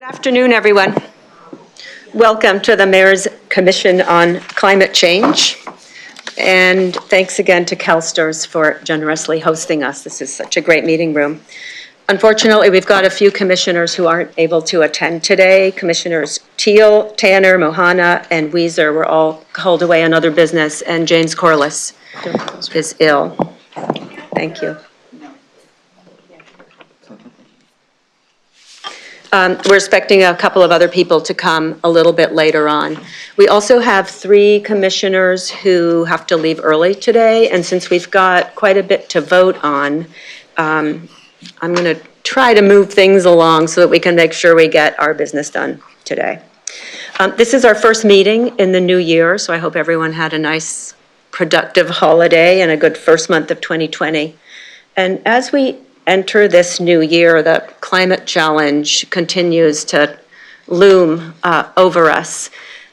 Afternoon, everyone. Welcome to the Mayor's Commission on Climate Change. And thanks again to CalSTRS for generously hosting us. This is such a great meeting room. Unfortunately, we've got a few commissioners who aren't able to attend today. Commissioners Teal, Tanner, Mohana, and Weiser were all called away on other business, and James Corliss is ill. Thank you. We're expecting a couple of other people to come a little bit later on. We also have 3 commissioners who have to leave early today, and since we've got quite a bit to vote on, I'm going to try to move things along so that we can make sure we get our business done today. This is our first meeting in the new year, so I hope everyone had a nice, productive holiday and a good first month of 2020. And as we enter this new year, the climate challenge continues to loom over us,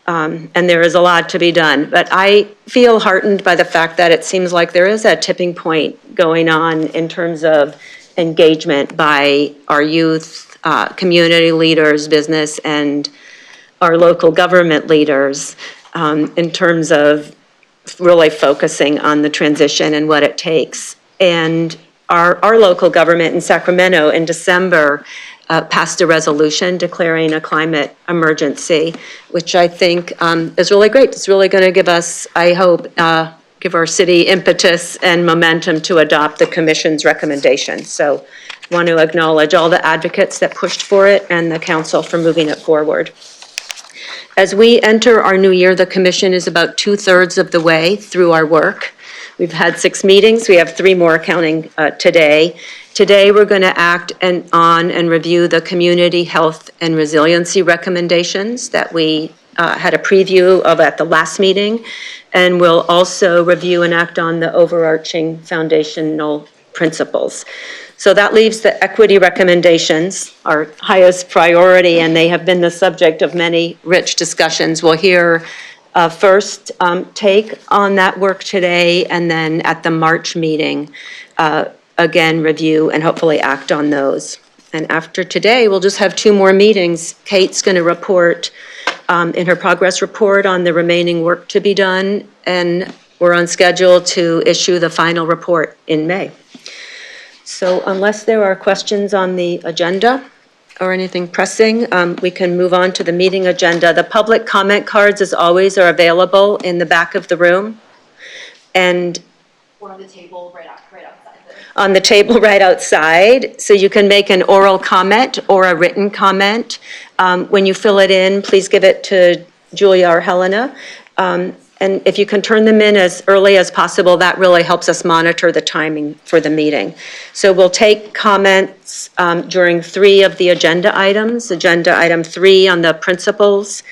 and there is a lot to be done. But I feel heartened by the fact that it seems like there is a tipping point going on in terms of engagement by our youth, community leaders, business, and our local government leaders in terms of really focusing on the transition and what it takes. And our local government in Sacramento in December passed a resolution declaring a climate emergency, which I think is really great. It's really going to give us, I hope, give our city impetus and momentum to adopt the Commission's recommendations. So I want to acknowledge all the advocates that pushed for it and the council for moving it forward. As we enter our new year, the Commission is about 2/3 of the way through our work. We've had 6 meetings. We have 3 more counting today. Today, we're going to act on and review the community health and resiliency recommendations that we had a preview of at the last meeting. And we'll also review and act on the overarching foundational principles. So that leaves the equity recommendations, our highest priority, and they have been the subject of many rich discussions. We'll hear first take on that work today, and then at the March meeting, again, review and hopefully act on those. And after today, we'll just have 2 more meetings. Kate's going to report in her progress report on the remaining work to be done, and we're on schedule to issue the final report in May. So unless there are questions on the agenda or anything pressing, we can move on to the meeting agenda. The public comment cards, as always, are available in the back of the room. And or on the table right outside. On the table right outside. So you can make an oral comment or a written comment. When you fill it in, please give it to Julia or Helena. And if you can turn them in as early as possible, that really helps us monitor the timing for the meeting. So we'll take comments during 3 of the agenda items. Agenda item 3 on the principles,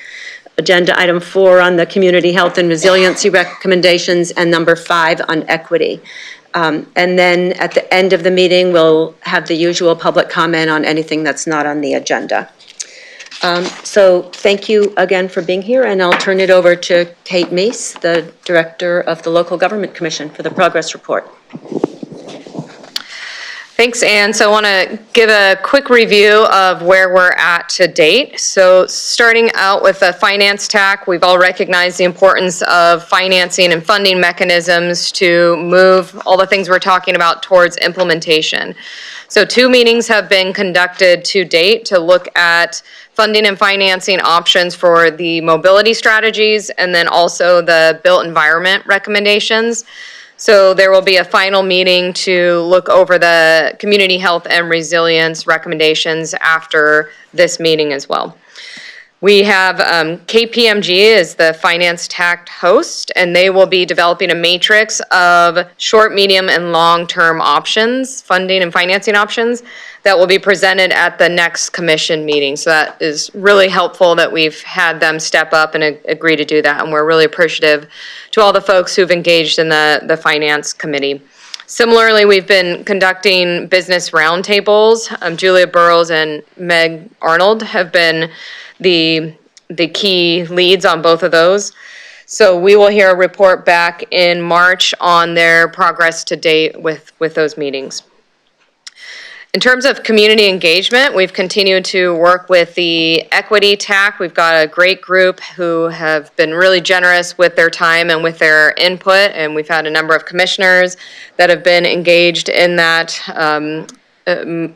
agenda item 4 on the community health and resiliency recommendations, and number 5 on equity. And then at the end of the meeting, we'll have the usual public comment on anything that's not on the agenda. So thank you again for being here, and I'll turn it over to Kate Meese, the Director of the Local Government Commission, for the progress report. Thanks, Anne. So I want to give a quick review of where we're at to date. So starting out with the finance tack, we've all recognized the importance of financing and funding mechanisms to move all the things we're talking about towards implementation. So 2 meetings have been conducted to date to look at funding and financing options for the mobility strategies and then also the built environment recommendations. So there will be a final meeting to look over the community health and resilience recommendations after this meeting as well. We have KPMG as the finance tact host, and they will be developing a matrix of short, medium, and long-term options, funding and financing options, that will be presented at the next commission meeting. So that is really helpful that we've had them step up and agree to do that, and we're really appreciative to all the folks who've engaged in the finance committee. Similarly, we've been conducting business roundtables. Julia Burrows and Meg Arnold have been the key leads on both of those. So we will hear a report back in March on their progress to date with those meetings. In terms of community engagement, we've continued to work with the Equity TAC. We've got a great group who have been really generous with their time and with their input, and we've had a number of commissioners that have been engaged in that.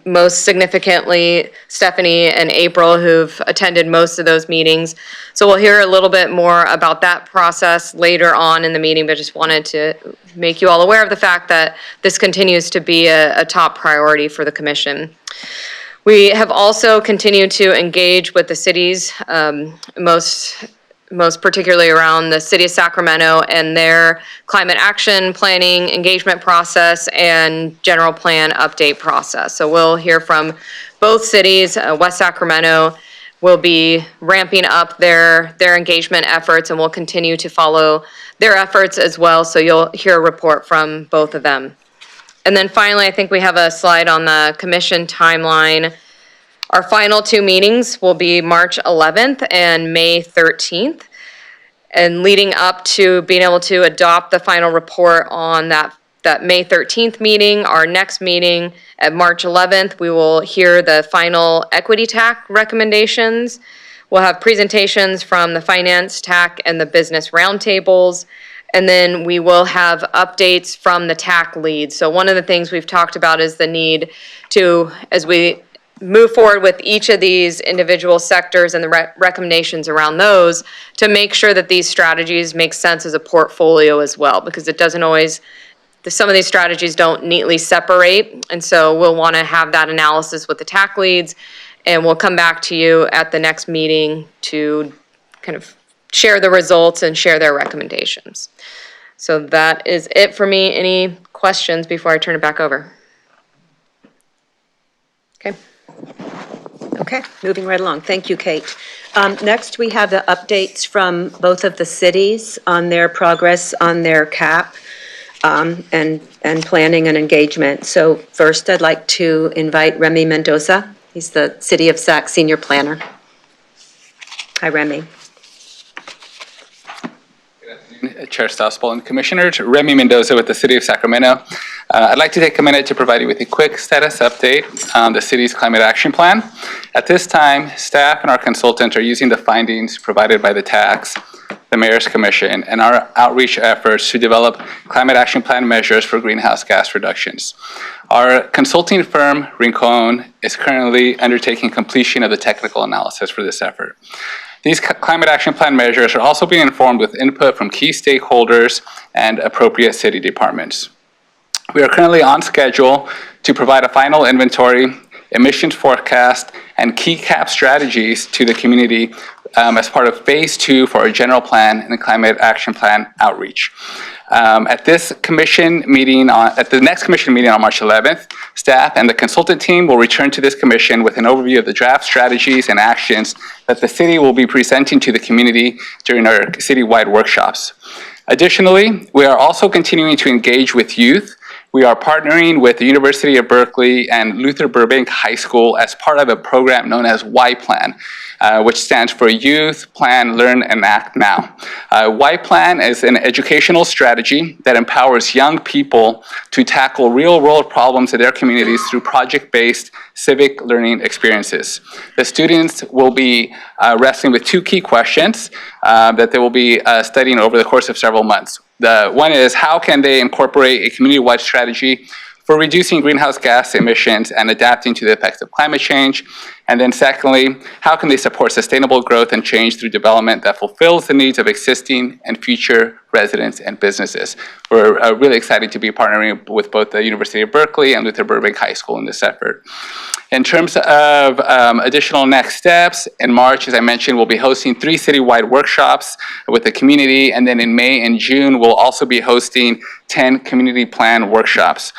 Most significantly, Stephanie and April, who've attended most of those meetings. So we'll hear a little bit more about that process later on in the meeting, but just wanted to make you all aware of the fact that this continues to be a top priority for the commission. We have also continued to engage with the cities, most particularly around the city of Sacramento and their climate action planning engagement process and general plan update process. So we'll hear from both cities. West Sacramento will be ramping up their engagement efforts, and we'll continue to follow their efforts as well. So you'll hear a report from both of them. And then finally, I think we have a slide on the commission timeline. Our final two meetings will be March 11th and May 13th. And leading up to being able to adopt the final report on that May 13th meeting, our next meeting at March 11th, we will hear the final equity TAC recommendations. We'll have presentations from the finance TAC and the business roundtables. And then we will have updates from the TAC leads. So one of the things we've talked about is the need to, as we move forward with each of these individual sectors and the recommendations around those, to make sure that these strategies make sense as a portfolio as well, because it doesn't always, some of these strategies don't neatly separate. And so we'll want to have that analysis with the TAC leads, and we'll come back to you at the next meeting to kind of share the results and share their recommendations. So that is it for me. Any questions before I turn it back over? Okay. Okay, moving right along. Thank you, Kate. Next, we have the updates from both of the cities on their progress on their CAP and planning and engagement. So first, I'd like to invite Remy Mendoza. He's the City of Sac Senior Planner. Hi, Remy. Chair Stossel and Commissioners, Remy Mendoza with the City of Sacramento. I'd like to take a minute to provide you with a quick status update on the city's climate action plan. At this time, staff and our consultants are using the findings provided by the TACs, the Mayor's Commission, and our outreach efforts to develop climate action plan measures for greenhouse gas reductions. Our consulting firm, Rincon, is currently undertaking completion of the technical analysis for this effort. These climate action plan measures are also being informed with input from key stakeholders and appropriate city departments. We are currently on schedule to provide a final inventory, emissions forecast, and key CAP strategies to the community as part of phase 2 for our general plan and the climate action plan outreach. At the next commission meeting on March 11th, staff and the consultant team will return to this commission with an overview of the draft strategies and actions that the city will be presenting to the community during our citywide workshops. Additionally, we are also continuing to engage with youth. We are partnering with the University of Berkeley and Luther Burbank High School as part of a program known as Y-Plan, which stands for Youth, Plan, Learn, and Act Now. Y-Plan is an educational strategy that empowers young people to tackle real-world problems in their communities through project-based civic learning experiences. The students will be wrestling with 2 key questions that they will be studying over the course of several months. The one is, how can they incorporate a community-wide strategy for reducing greenhouse gas emissions and adapting to the effects of climate change? And then secondly, how can they support sustainable growth and change through development that fulfills the needs of existing and future residents and businesses? We're really excited to be partnering with both the University of Berkeley and Luther Burbank High School in this effort. In terms of additional next steps, in March, as I mentioned, we'll be hosting 3 citywide workshops with the community, and then in May and June, we'll also be hosting 10 community plan workshops.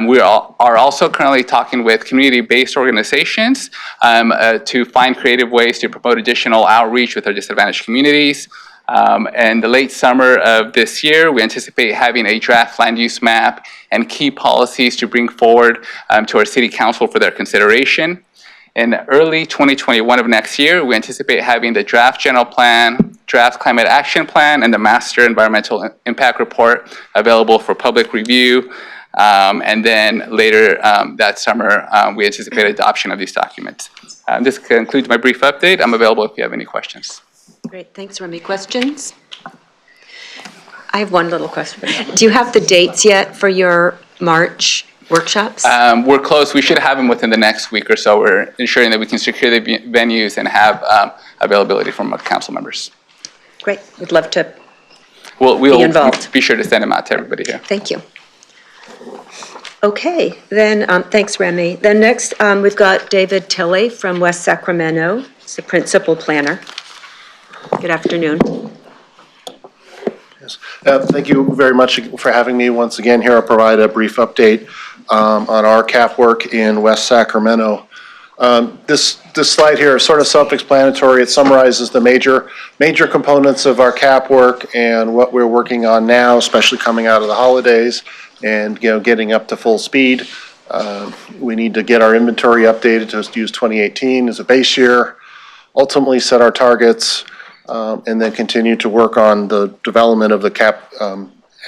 We are also currently talking with community-based organizations to find creative ways to promote additional outreach with our disadvantaged communities. In the late summer of this year, we anticipate having a draft land use map and key policies to bring forward to our city council for their consideration. In early 2021 of next year, we anticipate having the draft general plan, draft climate action plan, and the master environmental impact report available for public review. And then later that summer, we anticipate adoption of these documents. This concludes my brief update. I'm available if you have any questions. Great, thanks, Remy. Questions? I have one little question. Do you have the dates yet for your March workshops? We're close. We should have them within the next week or so. We're ensuring that we can secure the venues and have availability from our council members. Great, we'd love to. We'll involved. be sure to send them out to everybody here. Thank you. Okay, then, thanks, Remy. Then next, we've got David Tilley from West Sacramento. He's the principal planner. Good afternoon. Yes. Thank you very much for having me once again here. I'll provide a brief update on our CAP work in West Sacramento. This slide here is sort of self-explanatory. It summarizes the major components of our CAP work and what we're working on now, especially coming out of the holidays and getting up to full speed. We need to get our inventory updated to use 2018 as a base year, ultimately set our targets, and then continue to work on the development of the CAP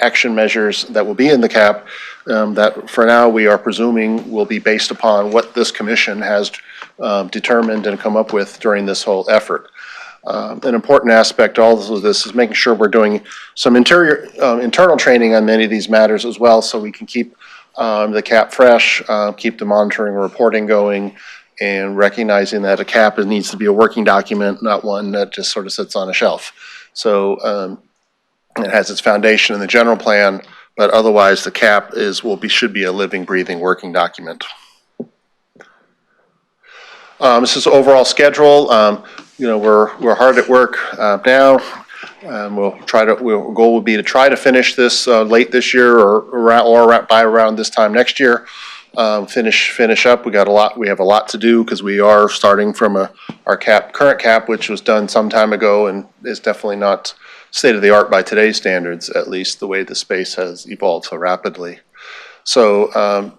action measures that will be in the CAP that for now we are presuming will be based upon what this commission has determined and come up with during this whole effort. An important aspect also of this is making sure we're doing some internal training on many of these matters as well, so we can keep the CAP fresh, keep the monitoring and reporting going, and recognizing that a CAP needs to be a working document, not one that just sort of sits on a shelf. So it has its foundation in the general plan, but otherwise the CAP should be a living, breathing, working document. This is overall schedule. We're hard at work now. Our goal will be to try to finish this late this year or by around this time next year. Finish up. We have a lot to do because we are starting from our current CAP, which was done some time ago and is definitely not state of the art by today's standards, at least the way the space has evolved so rapidly. So,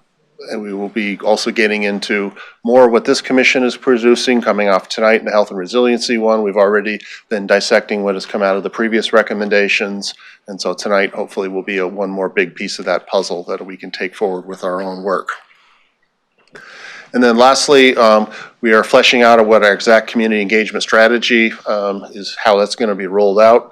and we will be also getting into more of what this commission is producing coming off tonight in the health and resiliency one. We've already been dissecting what has come out of the previous recommendations. And so tonight, hopefully, will be one more big piece of that puzzle that we can take forward with our own work. And then lastly, we are fleshing out what our exact community engagement strategy is, how that's going to be rolled out.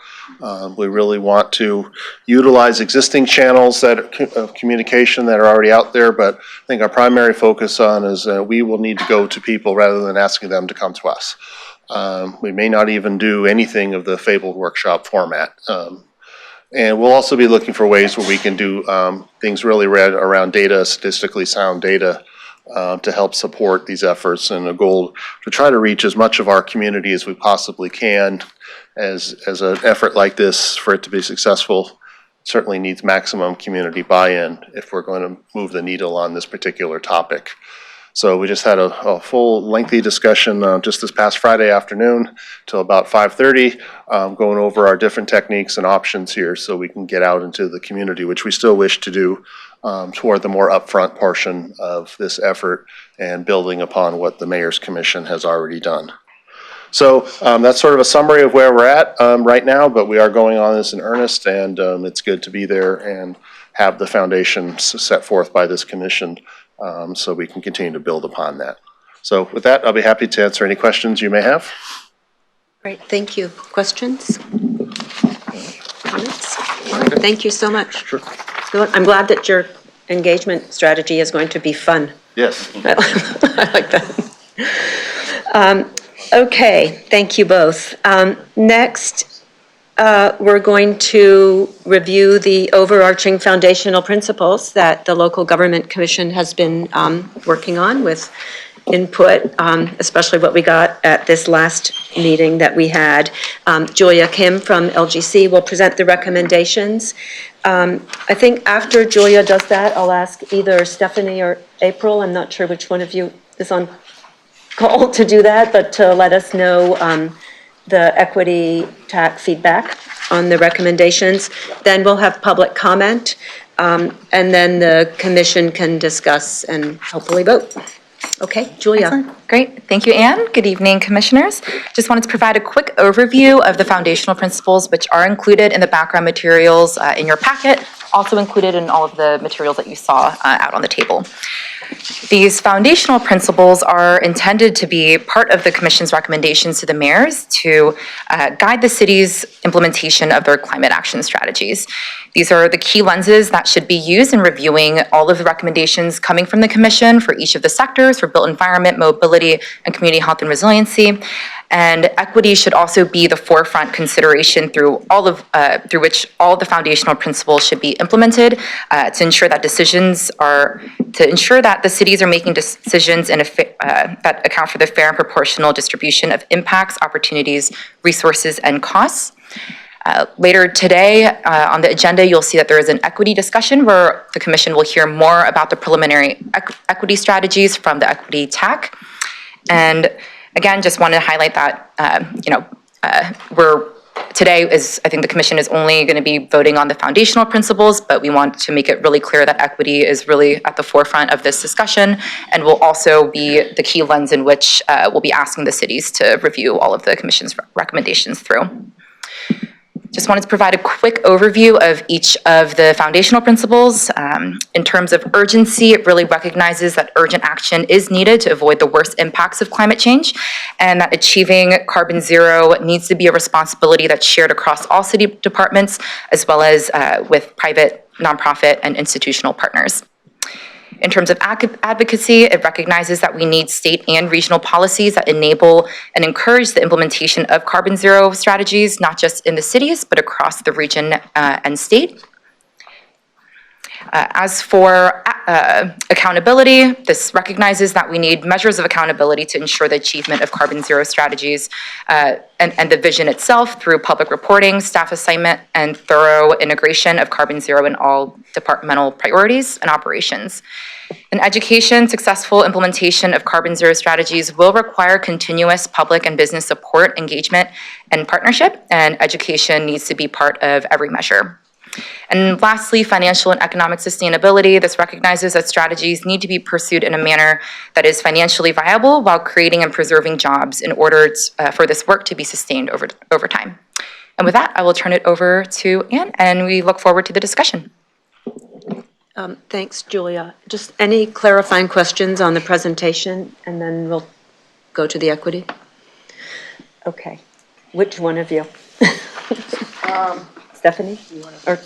We really want to utilize existing channels of communication that are already out there, but I think our primary focus on is we will need to go to people rather than asking them to come to us. We may not even do anything of the fabled workshop format. And we'll also be looking for ways where we can do things really around data, statistically sound data, to help support these efforts, and a goal to try to reach as much of our community as we possibly can. As an effort like this, for it to be successful, certainly needs maximum community buy-in if we're going to move the needle on this particular topic. So we just had a full lengthy discussion just this past Friday afternoon till about 5:30, going over our different techniques and options here so we can get out into the community, which we still wish to do toward the more upfront portion of this effort and building upon what the Mayor's Commission has already done. So that's sort of a summary of where we're at right now, but we are going on this in earnest, and it's good to be there and have the foundation set forth by this commission so we can continue to build upon that. So with that, I'll be happy to answer any questions you may have. Great, thank you. Questions? Comments? All right, thank you so much. Sure. I'm glad that your engagement strategy is going to be fun. Yes. I like that. Okay, thank you both. Next, we're going to review the overarching foundational principles that the Local Government Commission has been working on with input, especially what we got at this last meeting that we had. Julia Kim from LGC will present the recommendations. I think after Julia does that, I'll ask either Stephanie or April, I'm not sure which one of you is on call to do that, but to let us know the equity TAC feedback on the recommendations. Then we'll have public comment, and then the commission can discuss and hopefully vote. Okay, Julia. Excellent. Great. Thank you, Anne. Good evening, commissioners. Just wanted to provide a quick overview of the foundational principles, which are included in the background materials in your packet. also included in all of the materials that you saw out on the table. These foundational principles are intended to be part of the Commission's recommendations to the mayors to guide the city's implementation of their climate action strategies. These are the key lenses that should be used in reviewing all of the recommendations coming from the Commission for each of the sectors for built environment, mobility, and community health and resiliency. And equity should also be the forefront consideration through which all the foundational principles should be implemented to ensure that the cities are making decisions that account for the fair and proportional distribution of impacts, opportunities, resources, and costs. Later today on the agenda, you'll see that there is an equity discussion where the Commission will hear more about the preliminary equity strategies from the equity TAC. And again, just wanted to highlight that, I think the Commission is only going to be voting on the foundational principles, but we want to make it really clear that equity is really at the forefront of this discussion and will also be the key lens in which we'll be asking the cities to review all of the Commission's recommendations through. Just wanted to provide a quick overview of each of the foundational principles. In terms of urgency, it really recognizes that urgent action is needed to avoid the worst impacts of climate change, and that achieving carbon zero needs to be a responsibility that's shared across all city departments, as well as with private, nonprofit, and institutional partners. In terms of advocacy, it recognizes that we need state and regional policies that enable and encourage the implementation of carbon zero strategies, not just in the cities, but across the region and state. As for accountability, this recognizes that we need measures of accountability to ensure the achievement of carbon zero strategies and the vision itself through public reporting, staff assignment, and thorough integration of carbon zero in all departmental priorities and operations. In education, successful implementation of carbon zero strategies will require continuous public and business support, engagement, and partnership, and education needs to be part of every measure. And lastly, financial and economic sustainability. This recognizes that strategies need to be pursued in a manner that is financially viable while creating and preserving jobs in order for this work to be sustained over time. And with that, I will turn it over to Anne, and we look forward to the discussion. Thanks, Julia. Just any clarifying questions on the presentation, and then we'll go to the equity? Okay. Which one of you? Stephanie? Or,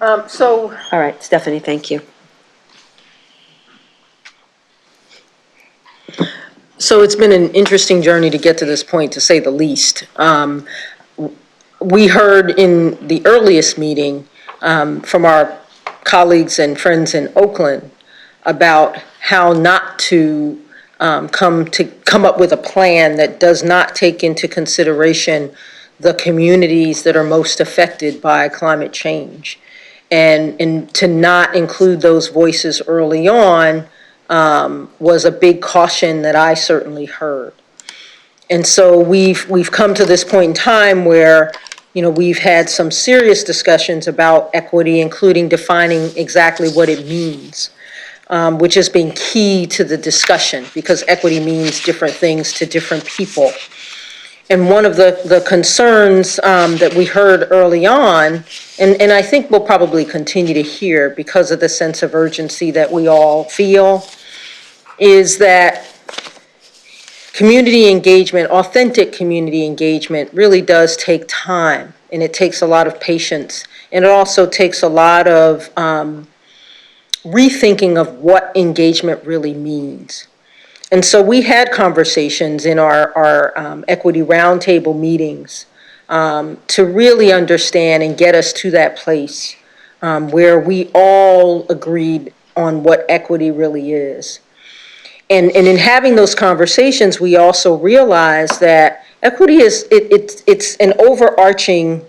all right, Stephanie, thank you. So it's been an interesting journey to get to this point, to say the least. We heard in the earliest meeting from our colleagues and friends in Oakland about how not to come up with a plan that does not take into consideration the communities that are most affected by climate change. And to not include those voices early on was a big caution that I certainly heard. And so we've come to this point in time where, we've had some serious discussions about equity, including defining exactly what it means, which has been key to the discussion because equity means different things to different people. And one of the concerns that we heard early on, and I think we'll probably continue to hear because of the sense of urgency that we all feel, is that community engagement, authentic community engagement, really does take time, and it takes a lot of patience, and it also takes a lot of rethinking of what engagement really means. And so we had conversations in our equity roundtable meetings to really understand and get us to that place where we all agreed on what equity really is. And in having those conversations, we also realized that equity it's an overarching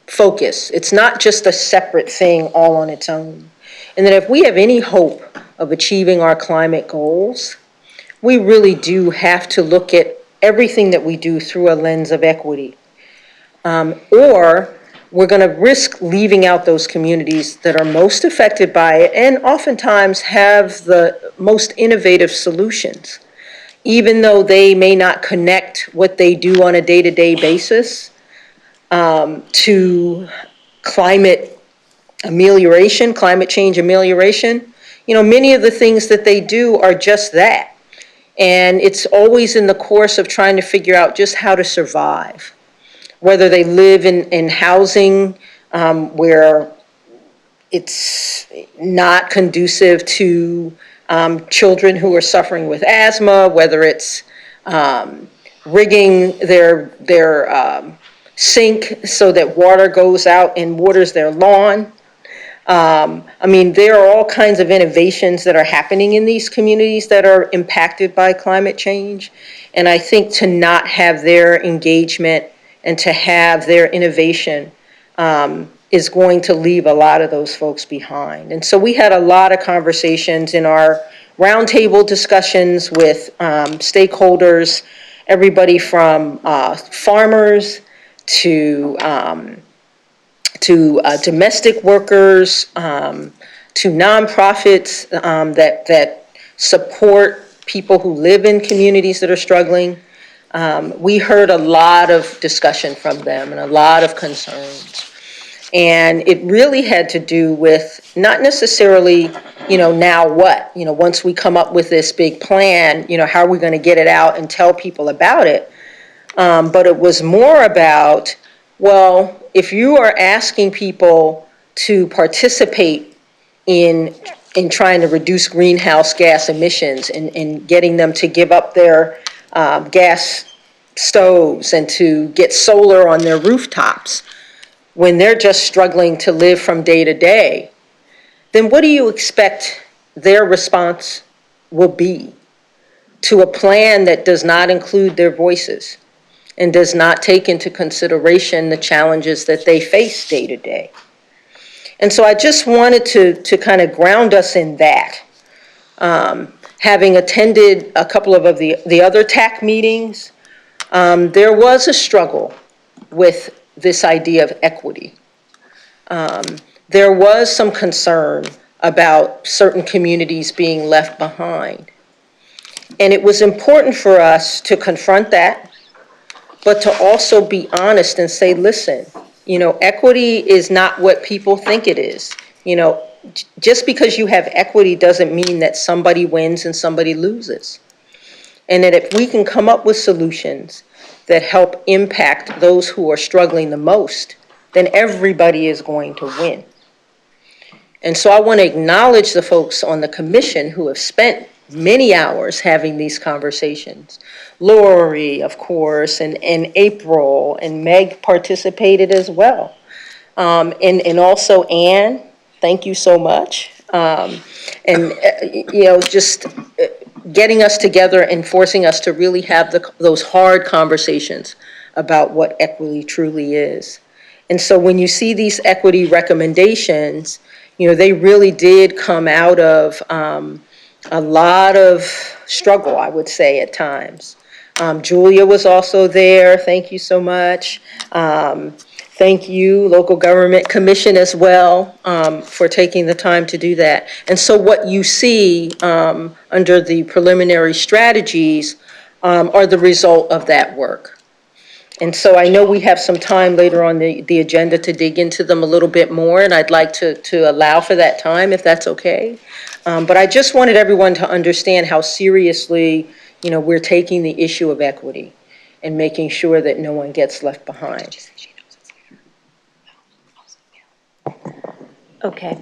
focus. It's not just a separate thing all on its own. And that if we have any hope of achieving our climate goals, we really do have to look at everything that we do through a lens of equity. Or we're going to risk leaving out those communities that are most affected by it and oftentimes have the most innovative solutions. Even though they may not connect what they do on a day-to-day basis, to climate change amelioration. Many of the things that they do are just that. And it's always in the course of trying to figure out just how to survive. Whether they live in housing where it's not conducive to children who are suffering with asthma, whether it's rigging their sink so that water goes out and waters their lawn. There are all kinds of innovations that are happening in these communities that are impacted by climate change. And I think to not have their engagement and to have their innovation is going to leave a lot of those folks behind. And so we had a lot of conversations in our roundtable discussions with stakeholders, everybody from farmers to domestic workers, to nonprofits that support people who live in communities that are struggling. We heard a lot of discussion from them and a lot of concerns. And it really had to do with not necessarily, now what? Once we come up with this big plan, how are we going to get it out and tell people about it? But it was more about, well, if you are asking people to participate in trying to reduce greenhouse gas emissions and getting them to give up their gas stoves and to get solar on their rooftops when they're just struggling to live from day to day, then what do you expect their response will be to a plan that does not include their voices and does not take into consideration the challenges that they face day to day? And so I just wanted to kind of ground us in that. Having attended a couple of the other TAC meetings, there was a struggle with this idea of equity. There was some concern about certain communities being left behind. And it was important for us to confront that, but to also be honest and say, listen, equity is not what people think it is. Just because you have equity doesn't mean that somebody wins and somebody loses. And that if we can come up with solutions that help impact those who are struggling the most, then everybody is going to win. And so I want to acknowledge the folks on the commission who have spent many hours having these conversations. Lori, of course, and April, and Meg participated as well. And also Anne, thank you so much. Just getting us together and forcing us to really have those hard conversations about what equity truly is. And so when you see these equity recommendations, they really did come out of a lot of struggle, I would say, at times. Julia was also there. Thank you so much. Thank you, Local Government Commission as well, for taking the time to do that. And so what you see under the preliminary strategies are the result of that work. And so I know we have some time later on the agenda to dig into them a little bit more, and I'd like to allow for that time if that's okay. But I just wanted everyone to understand how seriously, we're taking the issue of equity and making sure that no one gets left behind. Okay.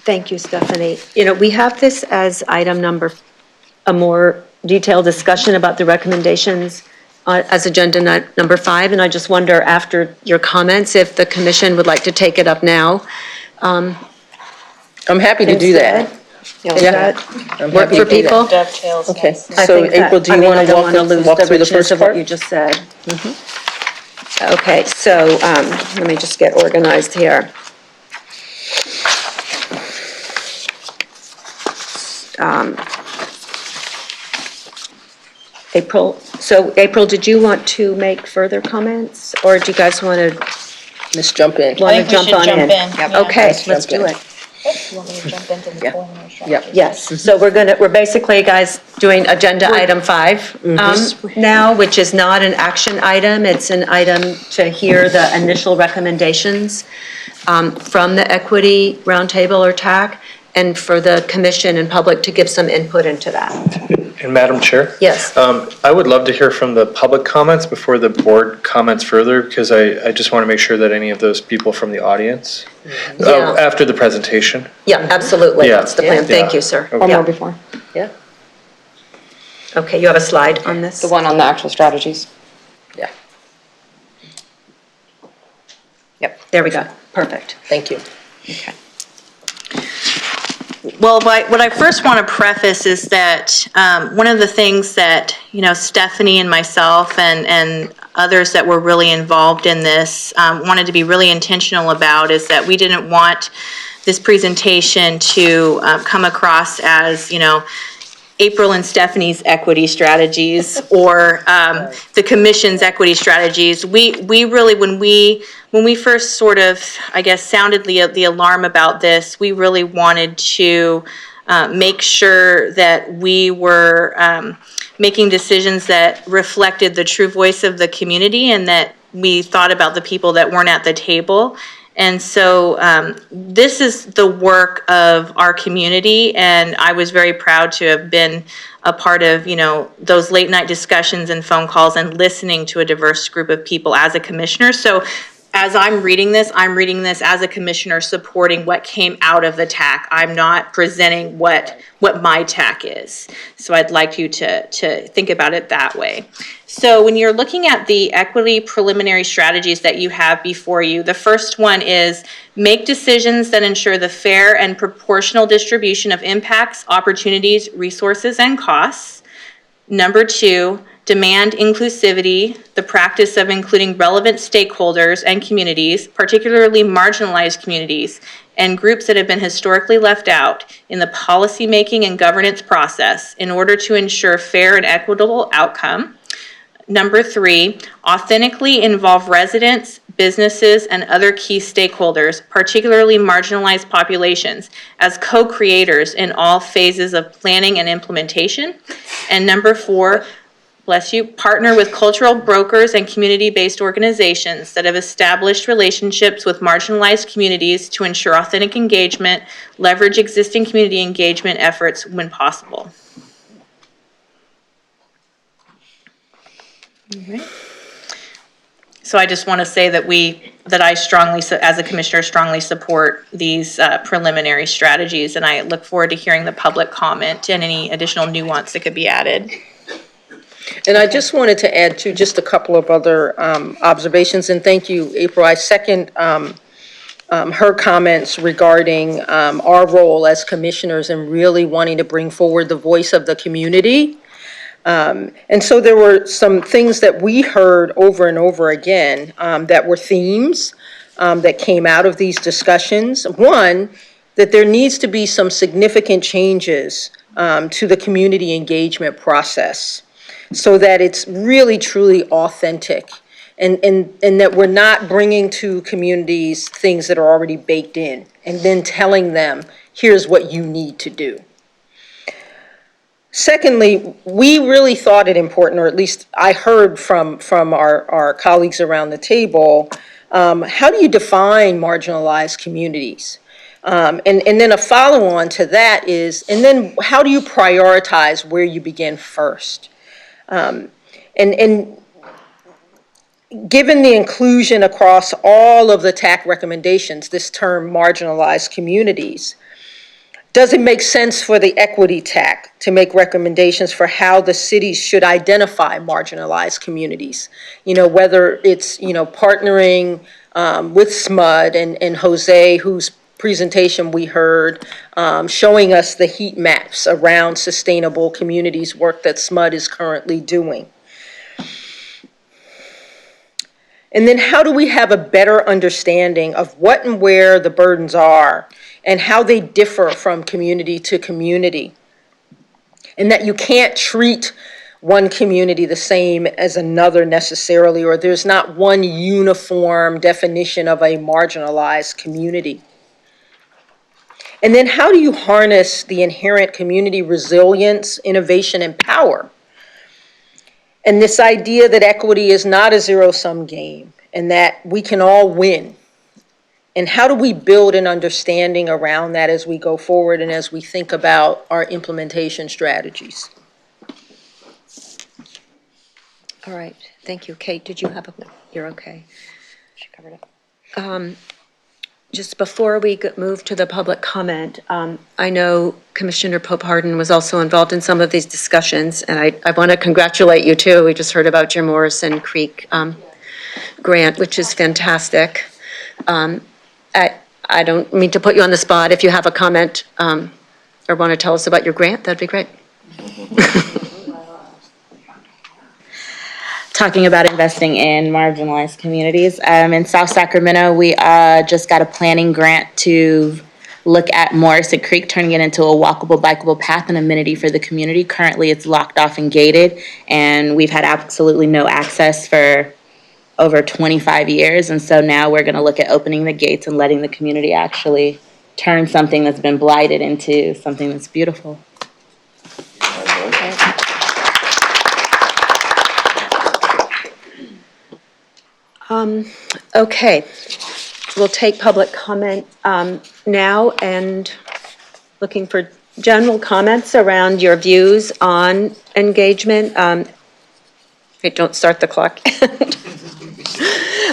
Thank you, Stephanie. We have this as item a more detailed discussion about the recommendations as agenda number 5, and I just wonder, after your comments, if the commission would like to take it up now. I'm happy to do that. Does Yeah. that I'm work happy for to do that. people? Dovetails Okay, nicely. I so think that- April, do you want I to don't want to lose the walk through the richness first of what part? you just said. Okay, so let me just get organized here. April, did you want to make further comments, or do you guys want to Let's jump in. I think we should jump in. Okay, Let's let's jump do in. it. You want me to jump into the preliminary strategy? Yes, so we're basically, guys, doing agenda item 5 now, which is not an action item. It's an item to hear the initial recommendations from the Equity Roundtable or TAC, and for the commission and public to give some input into that. And Madam Chair? Yes. I would love to hear from the public comments before the board comments further, because I just want to make sure that any of those people from the audience, Yeah. after the presentation. Yeah, absolutely, Yeah. that's the plan. Thank you, sir. Or Yeah. before. Yeah. Okay, you have a slide on this? The one on the actual strategies. Yeah. Yep, there we go. Perfect. Thank you. Okay. Well, what I first want to preface is that one of the things that, Stephanie and myself and others that were really involved in this wanted to be really intentional about is that we didn't want this presentation to come across as, April and Stephanie's equity strategies or the commission's equity strategies. We really, when we first sort of, I guess, sounded the alarm about this, we really wanted to make sure that we were making decisions that reflected the true voice of the community and that we thought about the people that weren't at the table. And so this is the work of our community, and I was very proud to have been a part of, those late night discussions and phone calls and listening to a diverse group of people as a commissioner. So as I'm reading this as a commissioner supporting what came out of the TAC. I'm not presenting what my TAC is. So I'd like you to think about it that way. So when you're looking at the equity preliminary strategies that you have before you, the first one is make decisions that ensure the fair and proportional distribution of impacts, opportunities, resources, and costs. Number 2, demand inclusivity, the practice of including relevant stakeholders and communities, particularly marginalized communities, and groups that have been historically left out in the policymaking and governance process in order to ensure fair and equitable outcome. Number 3, authentically involve residents, businesses, and other key stakeholders, particularly marginalized populations, as co-creators in all phases of planning and implementation. And number 4, partner with cultural brokers and community-based organizations that have established relationships with marginalized communities to ensure authentic engagement, leverage existing community engagement efforts when possible. So I just want to say that I strongly, as a commissioner, strongly support these preliminary strategies, and I look forward to hearing the public comment and any additional nuance that could be added. And I just wanted to add to just a couple of other observations, and thank you, April. I second her comments regarding our role as commissioners and really wanting to bring forward the voice of the community. And so there were some things that we heard over and over again that were themes that came out of these discussions. One, that there needs to be some significant changes to the community engagement process so that it's really, truly authentic and that we're not bringing to communities things that are already baked in and then telling them, here's what you need to do. Secondly, we really thought it important, or at least I heard from our colleagues around the table, how do you define marginalized communities? And then a follow-on to that is, and then how do you prioritize where you begin first? And given the inclusion across all of the TAC recommendations, this term marginalized communities, does it make sense for the equity TAC to make recommendations for how the cities should identify marginalized communities? Whether it's, partnering with SMUD and Jose, whose presentation we heard, showing us the heat maps around sustainable communities work that SMUD is currently doing. And then how do we have a better understanding of what and where the burdens are and how they differ from community to community? And that you can't treat one community the same as another necessarily, or there's not one uniform definition of a marginalized community. And then how do you harness the inherent community resilience, innovation, and power? And this idea that equity is not a zero-sum game and that we can all win. And how do we build an understanding around that as we go forward and as we think about our implementation strategies? All right, thank you. Kate, did you have a, you're okay. She covered it. Just before we move to the public comment, I know Commissioner Pope-Harden was also involved in some of these discussions, and I want to congratulate you too. We just heard about your Morrison Creek grant, which is fantastic. I don't mean to put you on the spot. If you have a comment or want to tell us about your grant, that'd be great. Talking about investing in marginalized communities. In South Sacramento, we just got a planning grant to look at Morrison Creek, turning it into a walkable, bikeable path and amenity for the community. Currently, it's locked off and gated, and we've had absolutely no access for over 25 years. And so now we're going to look at opening the gates and letting the community actually turn something that's been blighted into something that's beautiful. Okay, we'll take public comment now, and looking for general comments around your views on engagement. Hey, don't start the clock.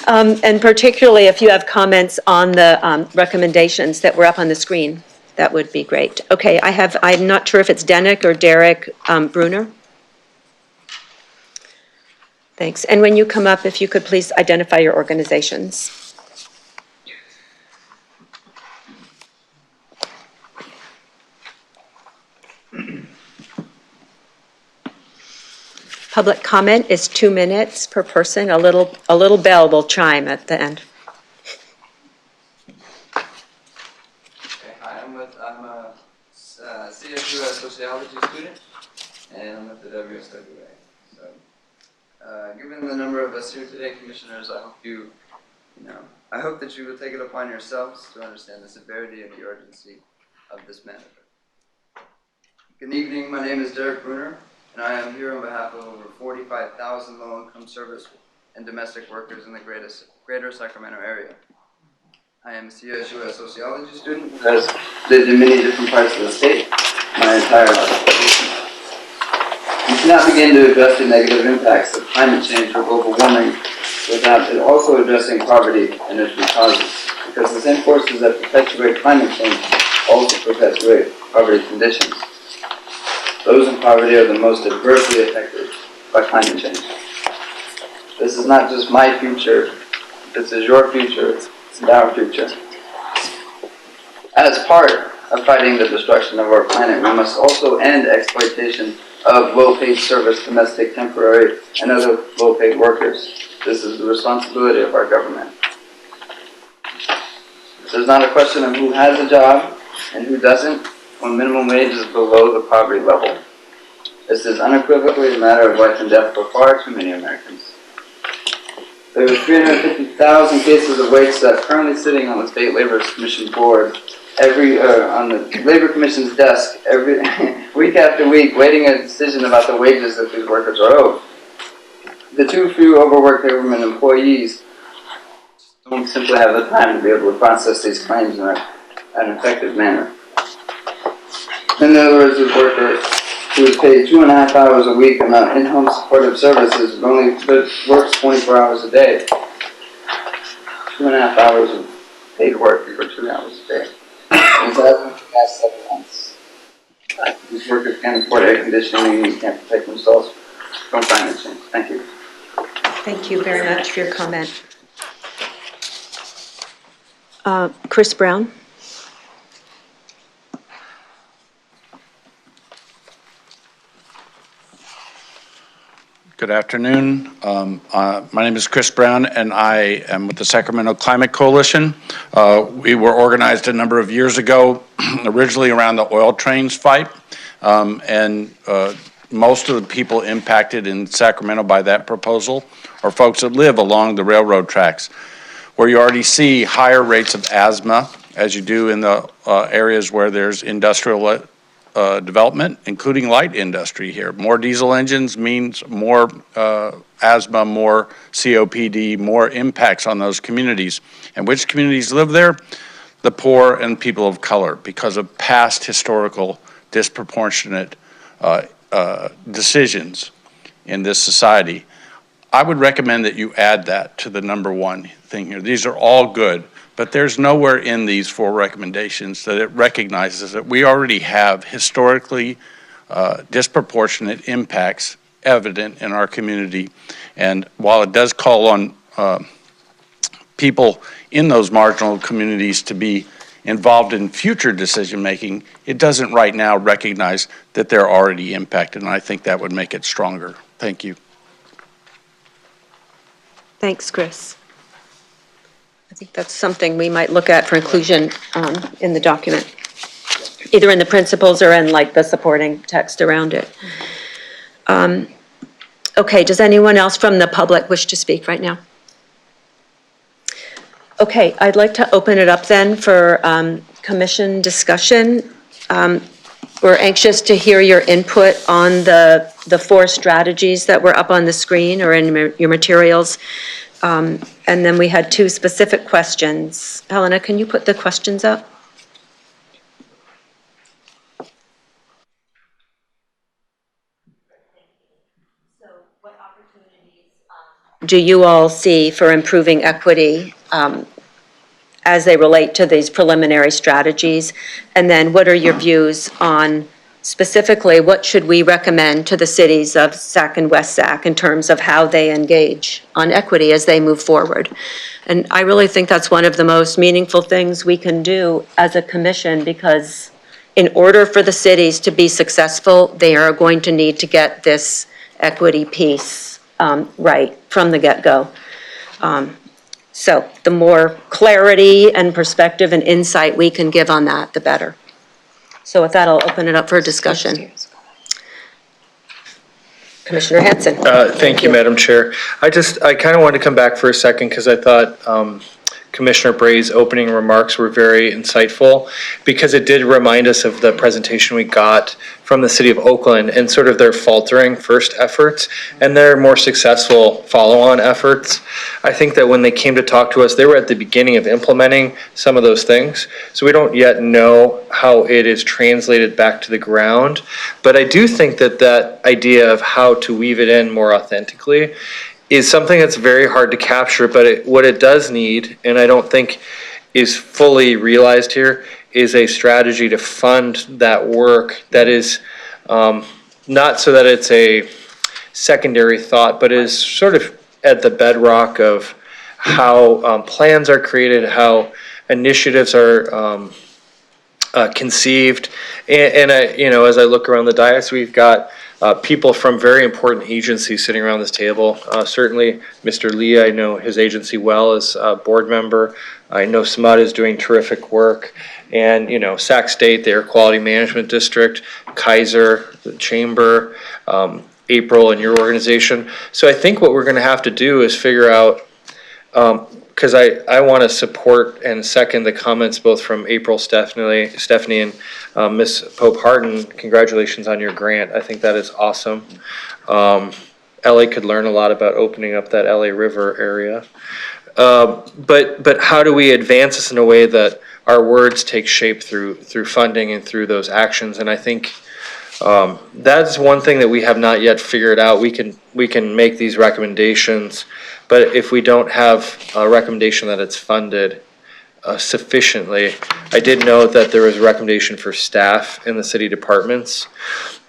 And particularly if you have comments on the recommendations that were up on the screen, that would be great. Okay, I'm not sure if it's Denick or Derek Bruner. Thanks. And when you come up, if you could please identify your organizations. Public comment is 2 minutes per person. A little bell will chime at the end. Hi, I'm a CSU sociology student, and I'm at the WSWA. So, given the number of us here today, commissioners, I hope that you will take it upon yourselves to understand the severity and the urgency of this matter. Good evening. My name is Derek Bruner, and I am here on behalf of over 45,000 low-income service and domestic workers in the greater Sacramento area. I am a CSU sociology student who has lived in many different parts of the state my entire life. You cannot begin to address the negative impacts of climate change or global warming without it also addressing poverty and its root causes, because the same forces that perpetuate climate change also perpetuate poverty conditions. Those in poverty are the most adversely affected by climate change. This is not just my future, this is your future, and our future. As part of fighting the destruction of our planet, we must also end exploitation of low-paid service, domestic, temporary, and other low-paid workers. This is the responsibility of our government. This is not a question of who has a job and who doesn't when minimum wage is below the poverty level. This is unequivocally a matter of life and death for far too many Americans. There are 350,000 cases of wage theft currently sitting on the State Labor Commission board, on the Labor Commission's desk, every week after week, waiting a decision about the wages that these workers are owed. The too few overworked government employees don't simply have the time to be able to process these claims in an effective manner. In other words, this worker who is paid 2.5 hours a week on in-home supportive services only works 24 hours a day. 2.5 hours of paid work for 2 hours a day. And so that's been for the past 7 months. These workers can't afford air conditioning and can't protect themselves from climate change. Thank you. Thank you very much for your comment. Chris Brown. Good afternoon. My name is Chris Brown, and I am with the Sacramento Climate Coalition. We were organized a number of years ago, originally around the oil trains fight, and most of the people impacted in Sacramento by that proposal are folks that live along the railroad tracks, where you already see higher rates of asthma, as you do in the areas where there's industrial development, including light industry here. More diesel engines means more asthma, more COPD, more impacts on those communities. And which communities live there? The poor and people of color, because of past historical disproportionate decisions in this society. I would recommend that you add that to the number one thing here. These are all good, but there's nowhere in these 4 recommendations that it recognizes that we already have historically disproportionate impacts evident in our community. And while it does call on people in those marginal communities to be involved in future decision-making, it doesn't right now recognize that they're already impacted, and I think that would make it stronger. Thank you. Thanks, Chris. I think that's something we might look at for inclusion in the document, either in the principles or in like the supporting text around it. Okay, does anyone else from the public wish to speak right now? Okay, I'd like to open it up then for commission discussion. We're anxious to hear your input on the 4 strategies that were up on the screen or in your materials. And then we had 2 specific questions. Helena, can you put the questions up? So what opportunities do you all see for improving equity as they relate to these preliminary strategies? And then what are your views on specifically what should we recommend to the cities of Sac and West Sac in terms of how they engage on equity as they move forward? And I really think that's one of the most meaningful things we can do as a commission, because in order for the cities to be successful, they are going to need to get this equity piece right from the get-go. So the more clarity and perspective and insight we can give on that, the better. So with that, I'll open it up for discussion. Commissioner Hanson. Thank you, Madam Chair. I kind of wanted to come back for a second because I thought Commissioner Bray's opening remarks were very insightful, because it did remind us of the presentation we got from the city of Oakland and sort of their faltering first efforts and their more successful follow-on efforts. I think that when they came to talk to us, they were at the beginning of implementing some of those things. So we don't yet know how it is translated back to the ground. But I do think that that idea of how to weave it in more authentically is something that's very hard to capture, but what it does need, and I don't think is fully realized here, is a strategy to fund that work that is not so that it's a secondary thought, but is sort of at the bedrock of how plans are created, how initiatives are conceived. And I, as I look around the dais, we've got people from very important agencies sitting around this table. Certainly, Mr. Lee, I know his agency well as a board member. I know SMUD is doing terrific work. And, Sac State, the Air Quality Management District, Kaiser, the Chamber, April, and your organization. So I think what we're going to have to do is figure out, because I want to support and second the comments both from April, Stephanie, and Ms. Pope-Harden. Congratulations on your grant. I think that is awesome. LA could learn a lot about opening up that LA River area. But how do we advance this in a way that our words take shape through funding and through those actions? And I think that's one thing that we have not yet figured out. We can make these recommendations, but if we don't have a recommendation that it's funded sufficiently, I did note that there was a recommendation for staff in the city departments.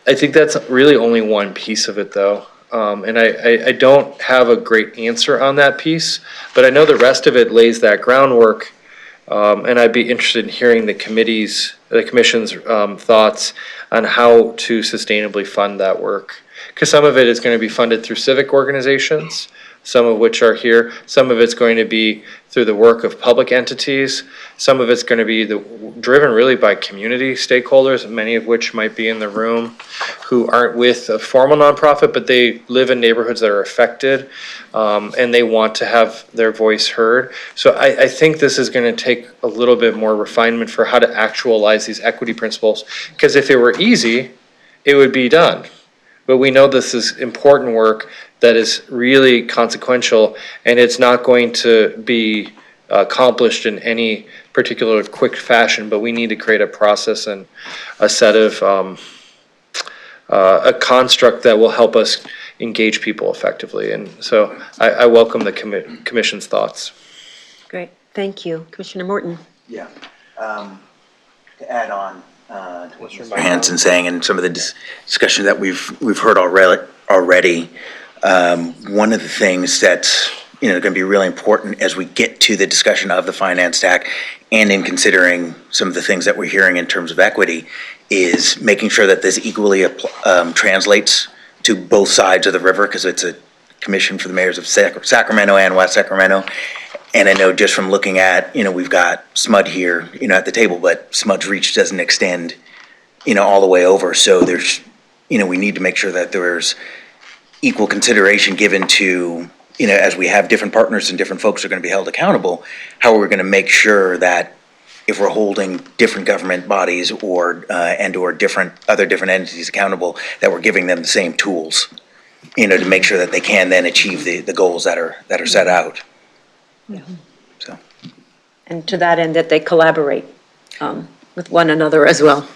I think that's really only one piece of it, though. And I don't have a great answer on that piece, but I know the rest of it lays that groundwork. And I'd be interested in hearing the commission's thoughts on how to sustainably fund that work. Because some of it is going to be funded through civic organizations, some of which are here. Some of it's going to be through the work of public entities. Some of it's going to be driven really by community stakeholders, many of which might be in the room, who aren't with a formal nonprofit, but they live in neighborhoods that are affected, and they want to have their voice heard. So I think this is going to take a little bit more refinement for how to actualize these equity principles, because if it were easy, it would be done. But we know this is important work that is really consequential, and it's not going to be accomplished in any particular quick fashion, but we need to create a process and a set of, a construct that will help us engage people effectively. And so I welcome the commission's thoughts. Great, thank you. Commissioner Morton? Yeah. To add on to what Mr. Hanson saying and some of the discussion that we've heard already, one of the things that's going to be really important as we get to the discussion of the finance stack and in considering some of the things that we're hearing in terms of equity is making sure that this equally translates to both sides of the river, because it's a commission for the mayors of Sacramento and West Sacramento. And I know just from looking at, we've got SMUD here, at the table, but SMUD's reach doesn't extend, all the way over. So there's, we need to make sure that there's equal consideration given to, as we have different partners and different folks are going to be held accountable, how are we going to make sure that if we're holding different government bodies or different entities accountable, that we're giving them the same tools, to make sure that they can then achieve the goals that are set out. Yeah. So. And to that end, that they collaborate with one another as well.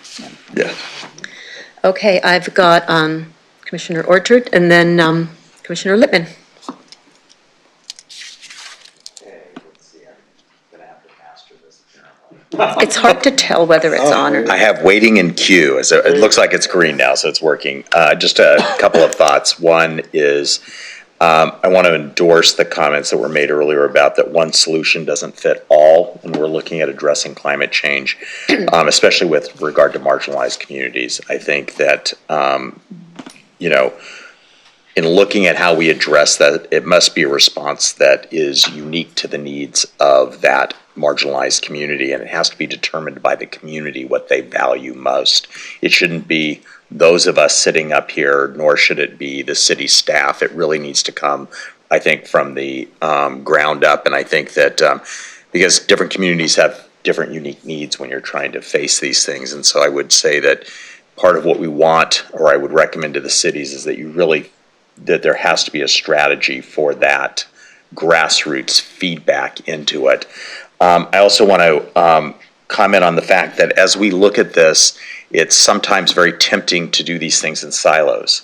Yeah. Okay, I've got Commissioner Orchard and then Commissioner Lippman. It's hard to tell whether it's on or not. I have waiting in queue, so it looks like it's green now, so it's working. Just a couple of thoughts. One is I want to endorse the comments that were made earlier about that one solution doesn't fit all when we're looking at addressing climate change, especially with regard to marginalized communities. I think that, in looking at how we address that, it must be a response that is unique to the needs of that marginalized community, and it has to be determined by the community what they value most. It shouldn't be those of us sitting up here, nor should it be the city staff. It really needs to come, I think, from the ground up, and I think that because different communities have different unique needs when you're trying to face these things, and so I would say that part of what we want, or I would recommend to the cities, is that there has to be a strategy for that grassroots feedback into it. I also want to comment on the fact that as we look at this, it's sometimes very tempting to do these things in silos.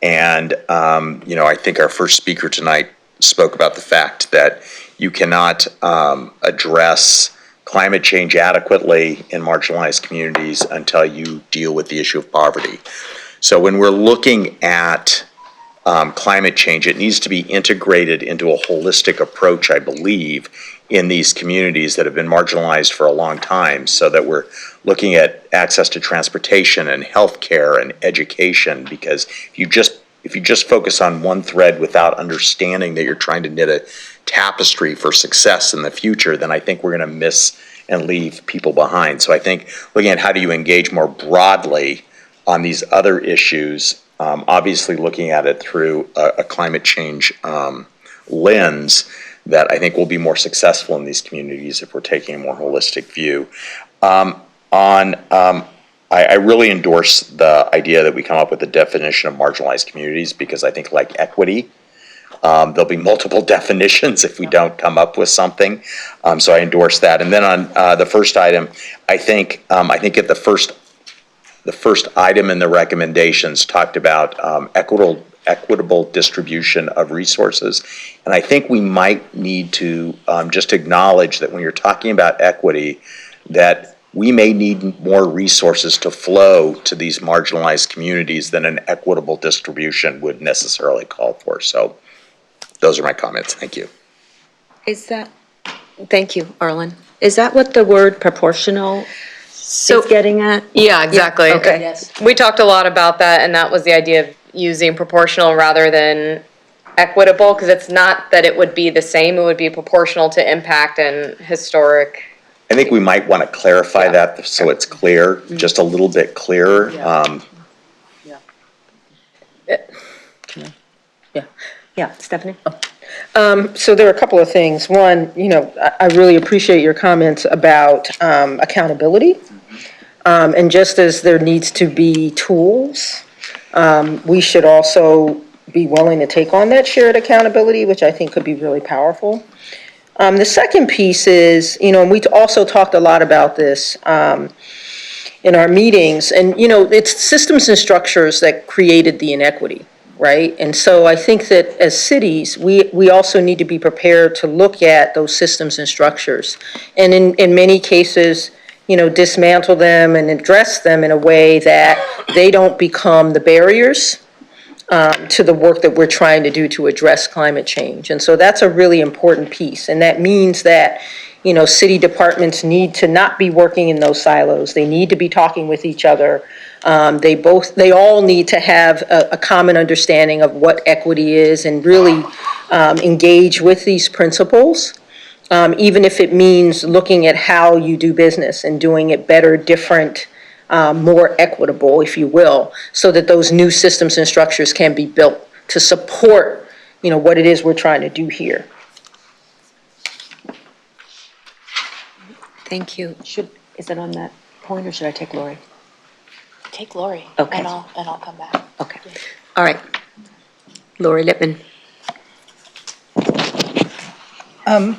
And, I think our first speaker tonight spoke about the fact that you cannot address climate change adequately in marginalized communities until you deal with the issue of poverty. So when we're looking at climate change, it needs to be integrated into a holistic approach, I believe, in these communities that have been marginalized for a long time, so that we're looking at access to transportation and healthcare and education, because if you just focus on one thread without understanding that you're trying to knit a tapestry for success in the future, then I think we're going to miss and leave people behind. So I think looking at how do you engage more broadly on these other issues, obviously looking at it through a climate change lens, that I think will be more successful in these communities if we're taking a more holistic view. I really endorse the idea that we come up with a definition of marginalized communities, because I think, like equity, there'll be multiple definitions if we don't come up with something. So I endorse that. And then on the first item, I think at the first item in the recommendations talked about equitable distribution of resources. And I think we might need to just acknowledge that when you're talking about equity, that we may need more resources to flow to these marginalized communities than an equitable distribution would necessarily call for. So those are my comments. Thank you. Thank you, Arlen. Is that what the word proportional is getting at? Yeah, exactly. Yeah, okay. We talked a lot about that, and that was the idea of using proportional rather than equitable, because it's not that it would be the same, it would be proportional to impact and historic. I think we might want to clarify that so it's clear, just a little bit clearer. Yeah, Stephanie? So there are a couple of things. One, I really appreciate your comments about accountability. And just as there needs to be tools, we should also be willing to take on that shared accountability, which I think could be really powerful. The second piece is, and we also talked a lot about this in our meetings, and, it's systems and structures that created the inequity, right? And so I think that as cities, we also need to be prepared to look at those systems and structures. And in many cases, dismantle them and address them in a way that they don't become the barriers to the work that we're trying to do to address climate change. And so that's a really important piece. And that means that, city departments need to not be working in those silos. They need to be talking with each other. They all need to have a common understanding of what equity is and really engage with these principles. Even if it means looking at how you do business and doing it better, different, more equitable, if you will, so that those new systems and structures can be built to support, what it is we're trying to do here. Thank you. Is it on that point, or should I take Lori? Take Lori. Okay. And I'll come back. Okay. All right. Lori Lippman. I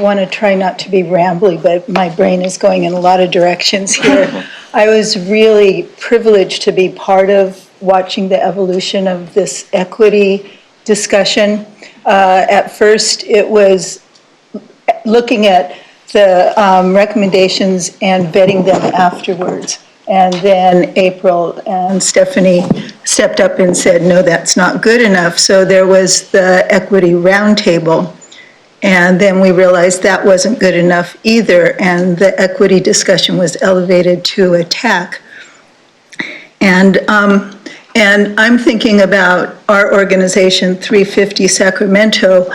want to try not to be rambly, but my brain is going in a lot of directions here. I was really privileged to be part of watching the evolution of this equity discussion. At first, it was looking at the recommendations and vetting them afterwards. And then April and Stephanie stepped up and said, no, that's not good enough. So there was the equity roundtable. And then we realized that wasn't good enough either, and the equity discussion was elevated to attack. And I'm thinking about our organization, 350 Sacramento.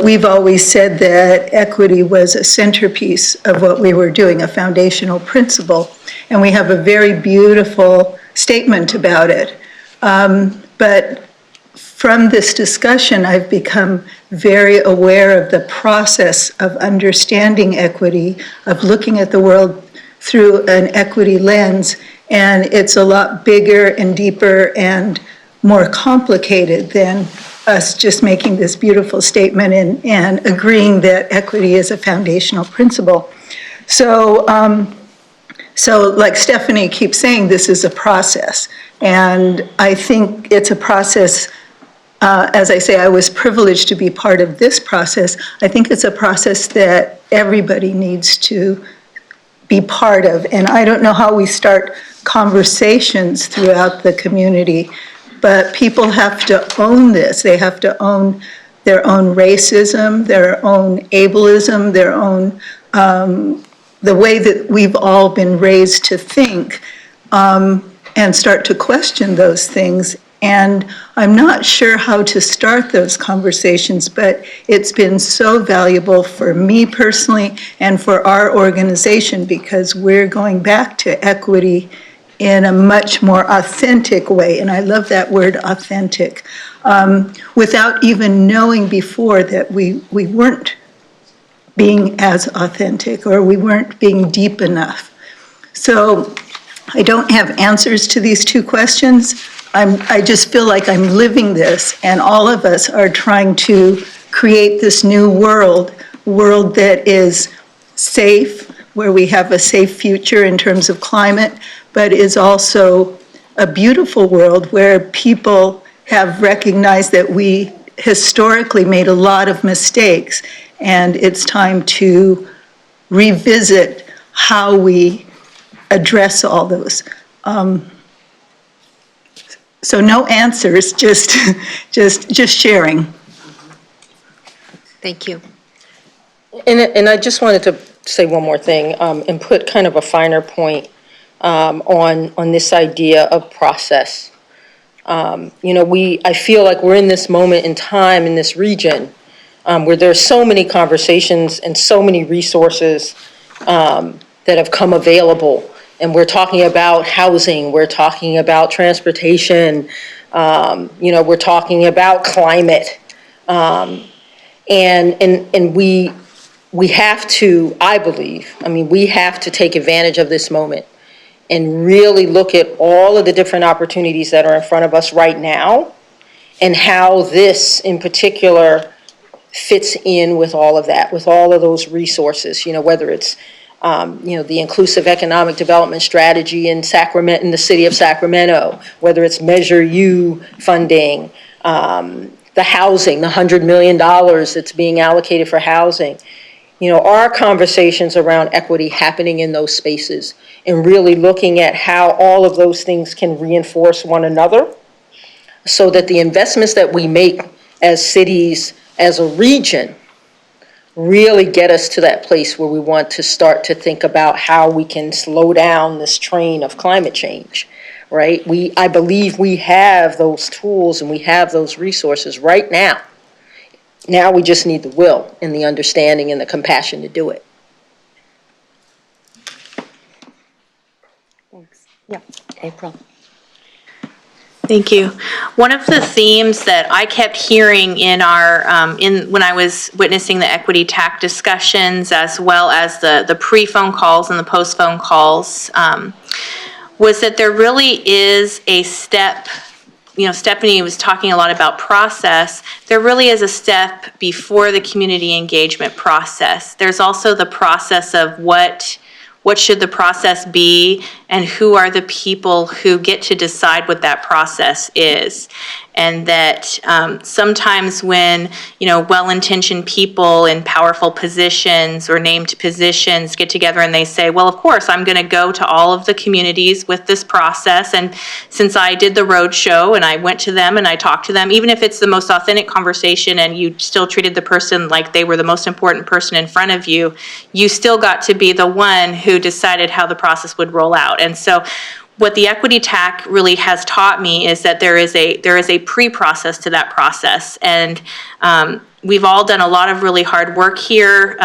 We've always said that equity was a centerpiece of what we were doing, a foundational principle, and we have a very beautiful statement about it. But from this discussion, I've become very aware of the process of understanding equity, of looking at the world through an equity lens, and it's a lot bigger and deeper and more complicated than us just making this beautiful statement and agreeing that equity is a foundational principle. So like Stephanie keeps saying, this is a process, and I think it's a process. As I say, I was privileged to be part of this process. I think it's a process that everybody needs to be part of. And I don't know how we start conversations throughout the community, but people have to own this. They have to own their own racism, their own ableism, their own, the way that we've all been raised to think, and start to question those things. And I'm not sure how to start those conversations, but it's been so valuable for me personally and for our organization, because we're going back to equity in a much more authentic way. And I love that word, authentic, without even knowing before that we weren't being as authentic, or we weren't being deep enough. So I don't have answers to these two questions. I just feel like I'm living this, and all of us are trying to create this new world that is safe, where we have a safe future in terms of climate, but is also a beautiful world where people have recognized that we historically made a lot of mistakes, and it's time to revisit how we address all those. So no answers, just sharing. Thank you. And I just wanted to say one more thing, and put kind of a finer point on this idea of process. I feel like we're in this moment in time in this region where there's so many conversations and so many resources that have come available. And we're talking about housing, we're talking about transportation, we're talking about climate. And we have to, I believe, we have to take advantage of this moment and really look at all of the different opportunities that are in front of us right now and how this in particular fits in with all of that, with all of those resources, whether it's the inclusive economic development strategy in Sacramento, in the city of Sacramento, whether it's Measure U funding, the housing, the $100 million that's being allocated for housing. Our conversations around equity happening in those spaces and really looking at how all of those things can reinforce one another so that the investments that we make as cities, as a region, really get us to that place where we want to start to think about how we can slow down this train of climate change, right? I believe we have those tools and we have those resources right now. Now we just need the will and the understanding and the compassion to do it. Thanks. Yeah, April. Thank you. One of the themes that I kept hearing in our when I was witnessing the equity TAC discussions, as well as the pre-phone calls and the post-phone calls, was that there really is a step. Stephanie was talking a lot about process. There really is a step before the community engagement process. There's also the process of what should the process be, and who are the people who get to decide what that process is. And that sometimes when, well-intentioned people in powerful positions or named positions get together and they say, well, of course, I'm going to go to all of the communities with this process. And since I did the road show and I went to them and I talked to them, even if it's the most authentic conversation and you still treated the person like they were the most important person in front of you, you still got to be the one who decided how the process would roll out. And so what the equity TAC really has taught me is that there is a pre-process to that process. And we've all done a lot of really hard work here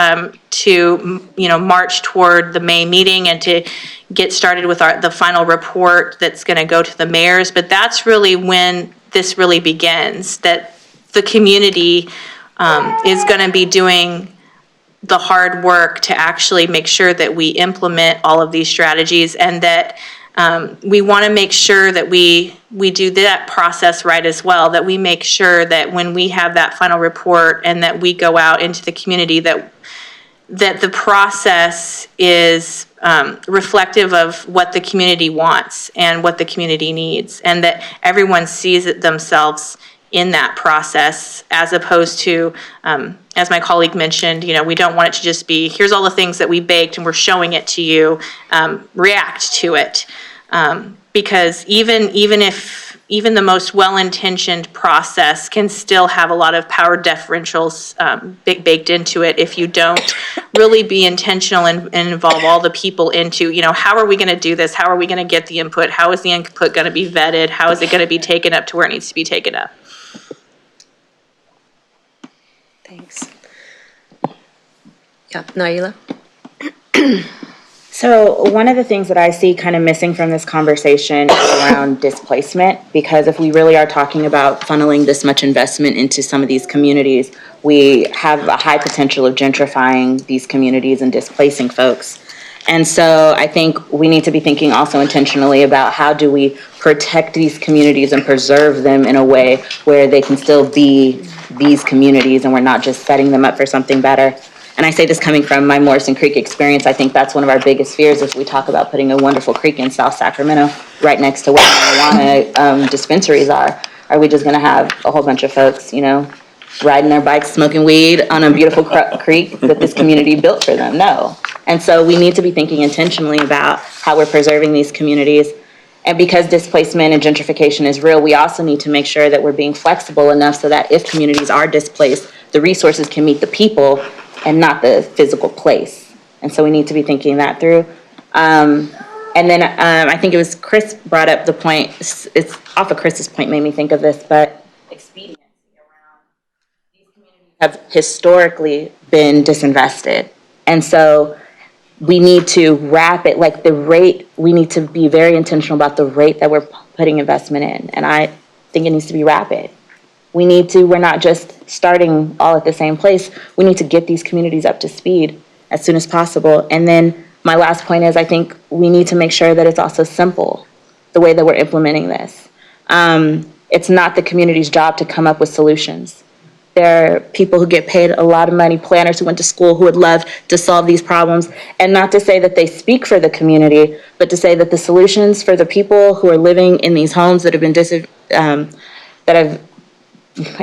to march toward the May meeting and to get started with the final report that's going to go to the mayors. But that's really when this really begins, that the community is going to be doing the hard work to actually make sure that we implement all of these strategies, and that we want to make sure that we do that process right as well, that we make sure that when we have that final report and that we go out into the community, that the process is reflective of what the community wants and what the community needs, and that everyone sees it themselves in that process, as opposed to, as my colleague mentioned, we don't want it to just be, here's all the things that we baked and we're showing it to you, react to it. Because even the most well-intentioned process can still have a lot of power differentials baked into it if you don't really be intentional and involve all the people into, how are we going to do this? How are we going to get the input? How is the input going to be vetted? How is it going to be taken up to where it needs to be taken up? Thanks. Yeah, Naila? So one of the things that I see kind of missing from this conversation is around displacement, because if we really are talking about funneling this much investment into some of these communities, we have a high potential of gentrifying these communities and displacing folks. And so I think we need to be thinking also intentionally about how do we protect these communities and preserve them in a way where they can still be these communities and we're not just setting them up for something better. And I say this coming from my Morrison Creek experience. I think that's one of our biggest fears if we talk about putting a wonderful creek in South Sacramento right next to where marijuana dispensaries are. Are we just going to have a whole bunch of folks, riding their bikes, smoking weed on a beautiful creek that this community built for them? No. And so we need to be thinking intentionally about how we're preserving these communities. And because displacement and gentrification is real, we also need to make sure that we're being flexible enough so that if communities are displaced, the resources can meet the people and not the physical place. And so we need to be thinking that through. And And then I think it was Chris brought up the point, it's off of Chris's point made me think of this, but expediency around these communities have historically been disinvested. And so we need to wrap it, like the rate, we need to be very intentional about the rate that we're putting investment in. And I think it needs to be rapid. We're not just starting all at the same place. We need to get these communities up to speed as soon as possible. And then my last point is I think we need to make sure that it's also simple, the way that we're implementing this. It's not the community's job to come up with solutions. There are people who get paid a lot of money, planners who went to school who would love to solve these problems. And not to say that they speak for the community, but to say that the solutions for the people who are living in these homes that have been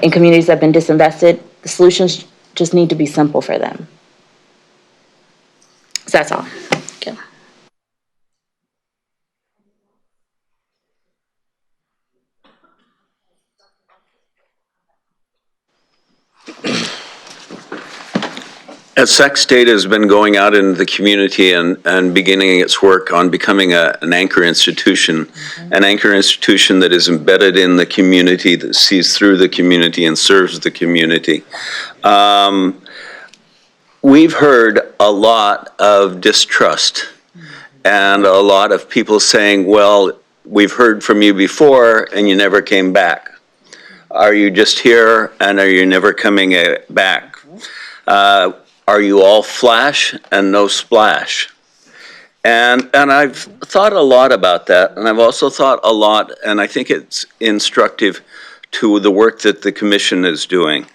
in communities that have been disinvested, the solutions just need to be simple for them. So that's all. Okay. As Sac State has been going out into the community and beginning its work on becoming an anchor institution, an anchor institution that is embedded in the community, that sees through the community and serves the community. We've heard a lot of distrust and a lot of people saying, well, we've heard from you before and you never came back. Are you just here and are you never coming back? Are you all flash and no splash? And I've thought a lot about that, and I've also thought a lot, and I think it's instructive to the work that the commission is doing.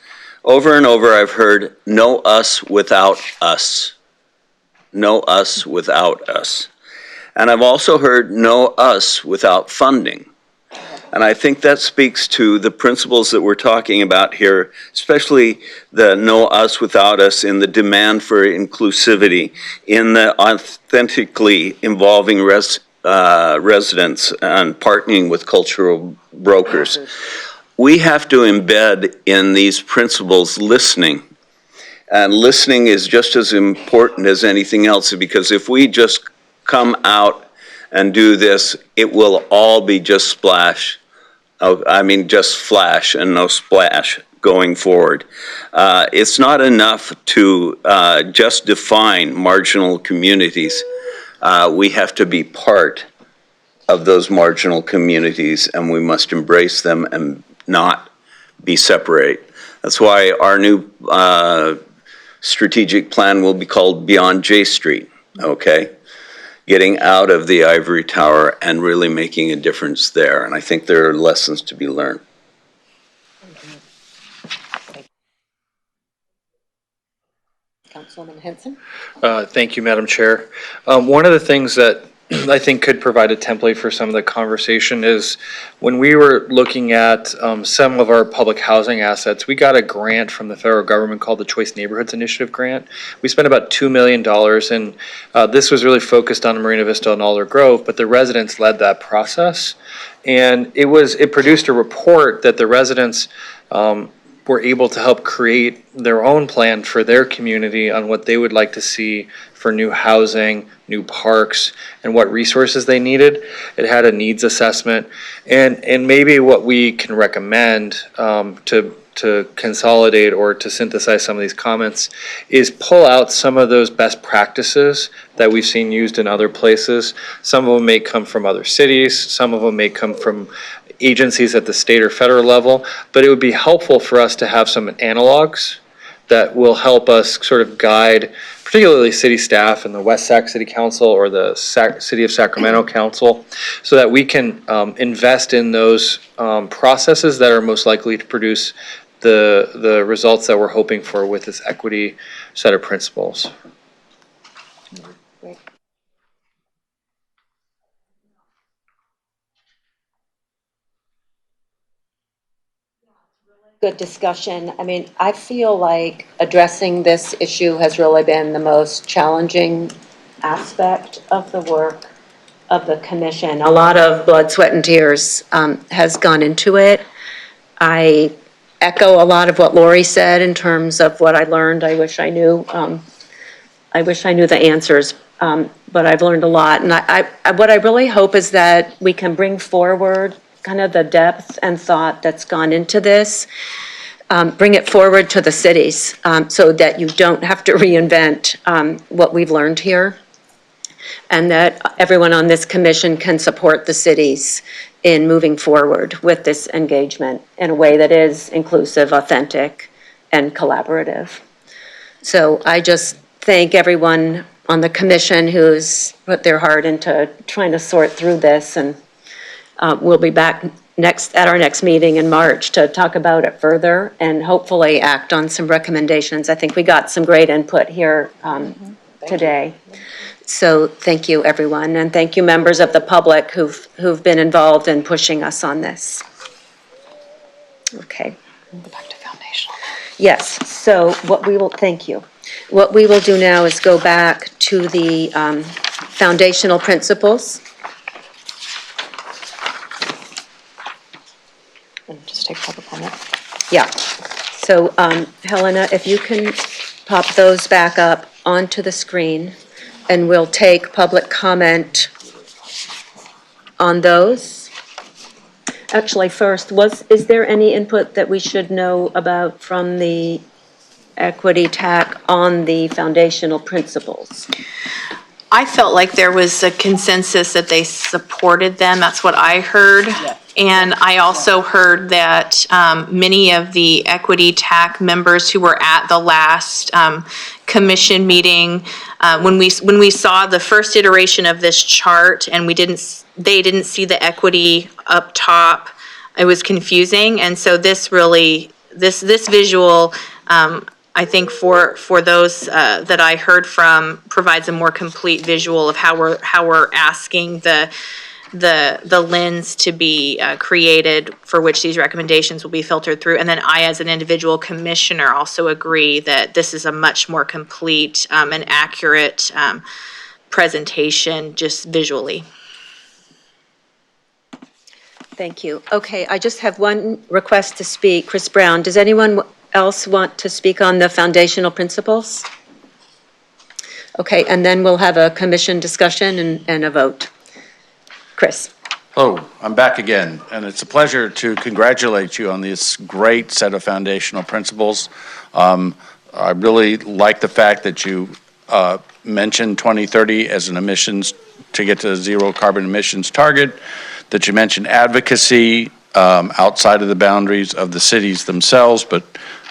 Over and over I've heard, no us without us. No us without us. And I've also heard, no us without funding. And I think that speaks to the principles that we're talking about here, especially the no us without us in the demand for inclusivity, in the authentically involving residents and partnering with cultural brokers. We have to embed in these principles listening. And listening is just as important as anything else, because if we just come out and do this, it will all be just splash. Just flash and no splash going forward. It's not enough to just define marginal communities. We have to be part of those marginal communities, and we must embrace them and not be separate. That's why our new strategic plan will be called Beyond J Street, okay? Getting out of the ivory tower and really making a difference there. And I think there are lessons to be learned. Councilwoman Henson? Thank you, Madam Chair. One of the things that I think could provide a template for some of the conversation is when we were looking at some of our public housing assets, we got a grant from the federal government called the Choice Neighborhoods Initiative Grant. We spent about $2 million, and this was really focused on Marina Vista and Alder Grove, but the residents led that process. And it produced a report that the residents were able to help create their own plan for their community on what they would like to see for new housing, new parks, and what resources they needed. It had a needs assessment, and maybe what we can recommend to consolidate or to synthesize some of these comments is pull out some of those best practices that we've seen used in other places. Some of them may come from other cities, some of them may come from agencies at the state or federal level, but it would be helpful for us to have some analogs that will help us sort of guide, particularly city staff and the West Sac City Council or the City of Sacramento Council, so that we can invest in those processes that are most likely to produce the results that we're hoping for with this equity set of principles. Good discussion. I mean, I feel like addressing this issue has really been the most challenging aspect of the work of the commission. A lot of blood, sweat, and tears has gone into it. I echo a lot of what Lori said in terms of what I learned. I wish I knew the answers but I've learned a lot. And what I really hope is that we can bring forward kind of the depth and thought that's gone into this, bring it forward to the cities so that you don't have to reinvent what we've learned here, and that everyone on this commission can support the cities in moving forward with this engagement in a way that is inclusive, authentic, and collaborative. So I just thank everyone on the commission who's put their heart into trying to sort through this, and we'll be back at our next meeting in March to talk about it further and hopefully act on some recommendations. I think we got some great input here today. So thank you, everyone, and thank you, members of the public who've been involved in pushing us on this. Okay. Go back to foundational. Yes, so thank you. What we will do now is go back to the foundational principles. Just take public comment. Yeah. So Helena, if you can pop those back up onto the screen, and we'll take public comment on those. Actually, first, is there any input that we should know about from the equity TAC on the foundational principles? I felt like there was a consensus that they supported them. That's what I heard. And I also heard that many of the equity TAC members who were at the last commission meeting, when we saw the first iteration of this chart and they didn't see the equity up top, it was confusing. And so this visual, I think for those that I heard from, provides a more complete visual of how we're asking the lens to be created for which these recommendations will be filtered through. And then I, as an individual commissioner, also agree that this is a much more complete and accurate presentation just visually. Thank you. Okay, I just have one request to speak. Chris Brown, does anyone else want to speak on the foundational principles? Okay, and then we'll have a commission discussion and a vote. Chris. Hello, I'm back again, and it's a pleasure to congratulate you on this great set of foundational principles. I really like the fact that you mentioned 2030 as an emissions, to get to zero carbon emissions target, that you mentioned advocacy outside of the boundaries of the cities themselves, but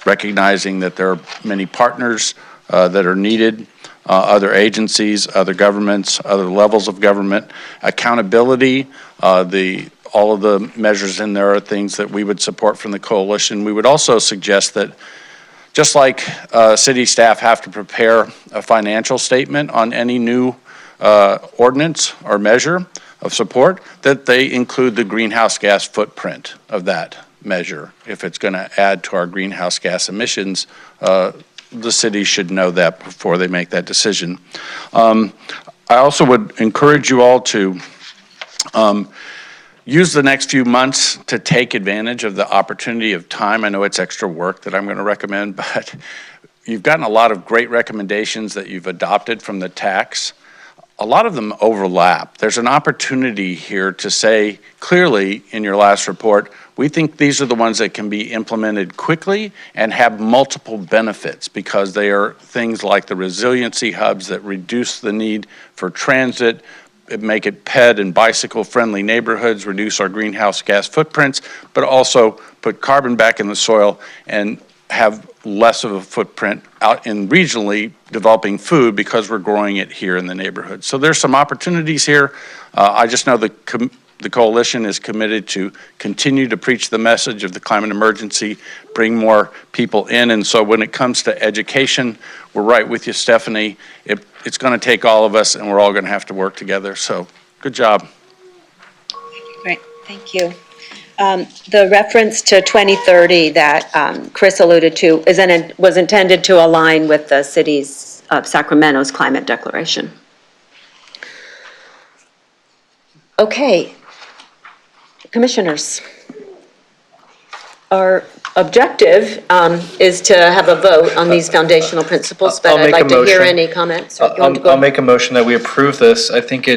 recognizing that there are many partners that are needed, other agencies, other governments, other levels of government, accountability, all of the measures in there are things that we would support from the coalition. We would also suggest that just like city staff have to prepare a financial statement on any new ordinance or measure of support, that they include the greenhouse gas footprint of that measure. If it's going to add to our greenhouse gas emissions, the city should know that before they make that decision. I also would encourage you all to use the next few months to take advantage of the opportunity of time. I know it's extra work that I'm going to recommend, but you've gotten a lot of great recommendations that you've adopted from the tax. A lot of them overlap. There's an opportunity here to say clearly in your last report, we think these are the ones that can be implemented quickly and have multiple benefits, because they are things like the resiliency hubs that reduce the need for transit, make it ped and bicycle friendly neighborhoods, reduce our greenhouse gas footprints, but also put carbon back in the soil and have less of a footprint out in regionally developing food because we're growing it here in the neighborhood. So there's some opportunities here. I just know the coalition is committed to continue to preach the message of the climate emergency, bring more people in. And so when it comes to education, we're right with you, Stephanie. It's going to take all of us, and we're all going to have to work together. So good job. Great, thank you. The reference to 2030 that Chris alluded to was intended to align with the city's of Sacramento's climate declaration. Okay, commissioners, are objective is to have a vote on these foundational principles, but I'll I'd make a like to hear motion. any comments. Or you want to go I'll make a motion that we approve this. I think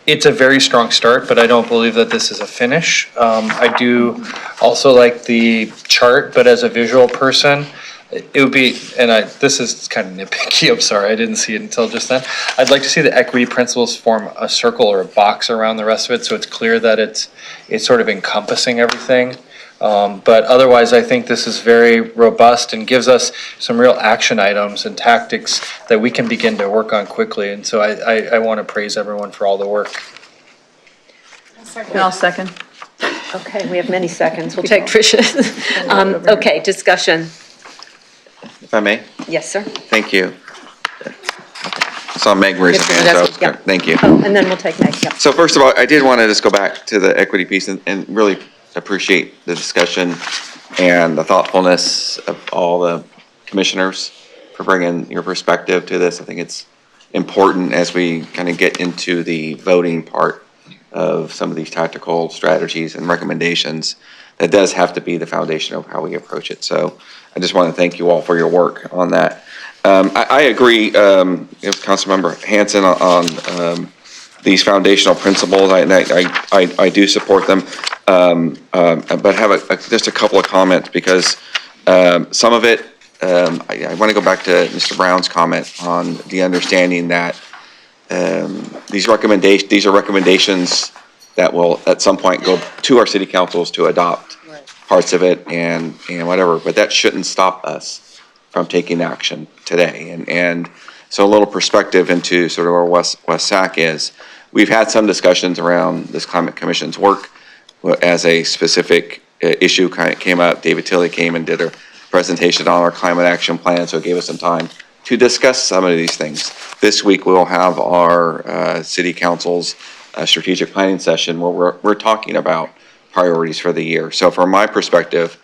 it's a very strong start, but I don't believe that this is a finish. I do also like the chart, but as a visual person, it would be, this is kind of nitpicky, I'm sorry, I didn't see it until just then. I'd like to see the equity principles form a circle or a box around the rest of it, so it's clear that it's sort of encompassing everything. But otherwise, I think this is very robust and gives us some real action items and tactics that we can begin to work on quickly. And so I want to praise everyone for all the work. I'll second. Okay, we have many seconds. We'll take Tricia's. Okay, discussion. If I may? Yes, sir. Thank you. I saw Meg raise her hand, so Yeah. thank you. Oh, and then we'll take Meg, yeah. So first of all, I did want to just go back to the equity piece and really appreciate the discussion and the thoughtfulness of all the commissioners for bringing your perspective to this. I think it's important as we kind of get into the voting part of some of these tactical strategies and recommendations. That does have to be the foundation of how we approach it. So I just want to thank you all for your work on that. I agree with Councilmember Hanson on these foundational principles. I do support them, but have just a couple of comments because some of it, I want to go back to Mr. Brown's comment on the understanding that these are recommendations that will at some point go to our city councils to adopt parts of it and whatever, but that shouldn't stop us from taking action today. And so a little perspective into sort of where West Sac is. We've had some discussions around this Climate Commission's work as a specific issue kind of came up. David Tilley came and did a presentation on our climate action plan, so it gave us some time to discuss some of these things. This week we'll have our city council's strategic planning session where we're talking about priorities for the year. So from my perspective,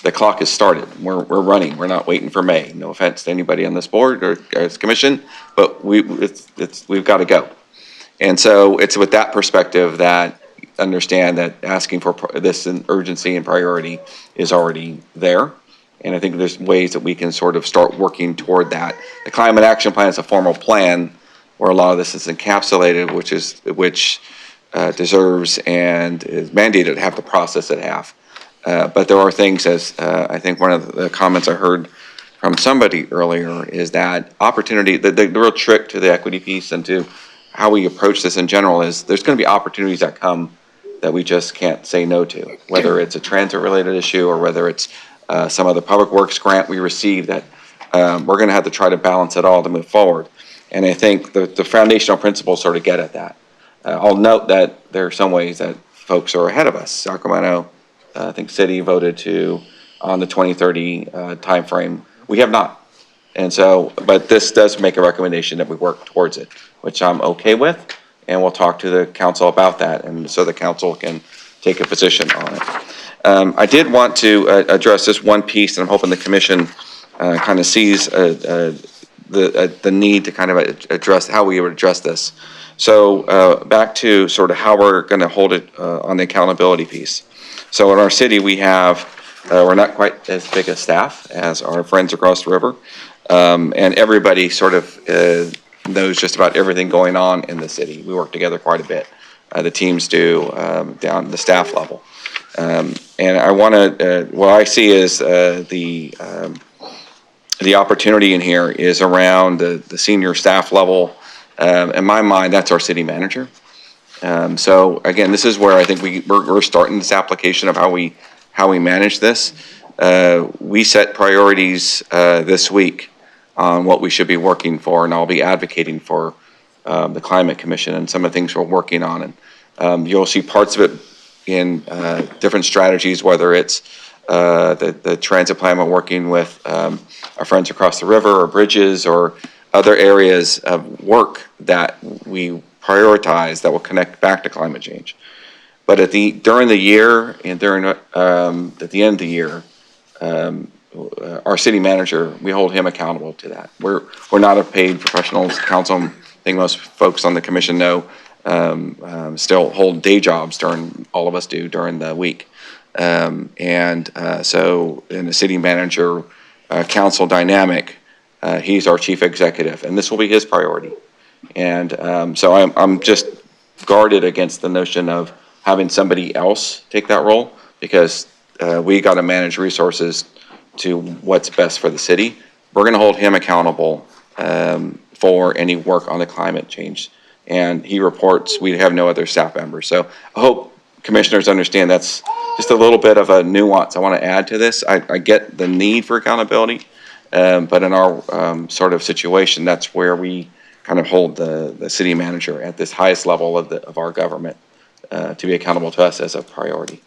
the clock has started. We're running. We're not waiting for May. No offense to anybody on this board or this commission, but we've got to go. And so it's with that perspective that understand that asking for this in urgency and priority is already there. And I think there's ways that we can sort of start working toward that. The climate action plan is a formal plan where a lot of this is encapsulated, which deserves and is mandated to have the process it have. But there are things, as I think one of the comments I heard from somebody earlier is that opportunity, the real trick to the equity piece and to how we approach this in general is there's going to be opportunities that come that we just can't say no to, whether it's a transit-related issue or whether it's some other public works grant we receive that we're going to have to try to balance it all to move forward. And I think the foundational principles sort of get at that. I'll note that there are some ways that folks are ahead of us. Sacramento, I think city voted on the 2030 timeframe. We have not. And so, but this does make a recommendation that we work towards it, which I'm okay with. And we'll talk to the council about that. And so the council can take a position on it. I did want to address this one piece, and I'm hoping the commission kind of sees the need to kind of address how we would address this. So back to sort of how we're going to hold it on the accountability piece. So in our city, we have, we're not quite as big a staff as our friends across the river. And everybody sort of knows just about everything going on in the city. We work together quite a bit. The teams do down the staff level. And I want to, what I see is the opportunity in here is around the senior staff level. In my mind, that's our city manager. So again, this is where I think we're starting this application of how we manage this. We set priorities this week on what we should be working for, and I'll be advocating for the Climate Commission and some of the things we're working on. And you'll see parts of it in different strategies, whether it's the transit plan we're working with our friends across the river or bridges or other areas of work that we prioritize that will connect back to climate change. But during the year and at the end of the year, our city manager, we hold him accountable to that. We're not a paid professional council. I think most folks on the commission know still hold day jobs all of us do during the week. So in the city manager council dynamic, he's our chief executive, and this will be his priority. And so I'm just guarded against the notion of having somebody else take that role, because we got to manage resources to what's best for the city. We're going to hold him accountable for any work on the climate change. And he reports, we have no other staff members. So I hope commissioners understand that's just a little bit of a nuance I want to add to this. I get the need for accountability, but in our sort of situation, that's where we kind of hold the city manager at this highest level of our government to be accountable to us as a priority.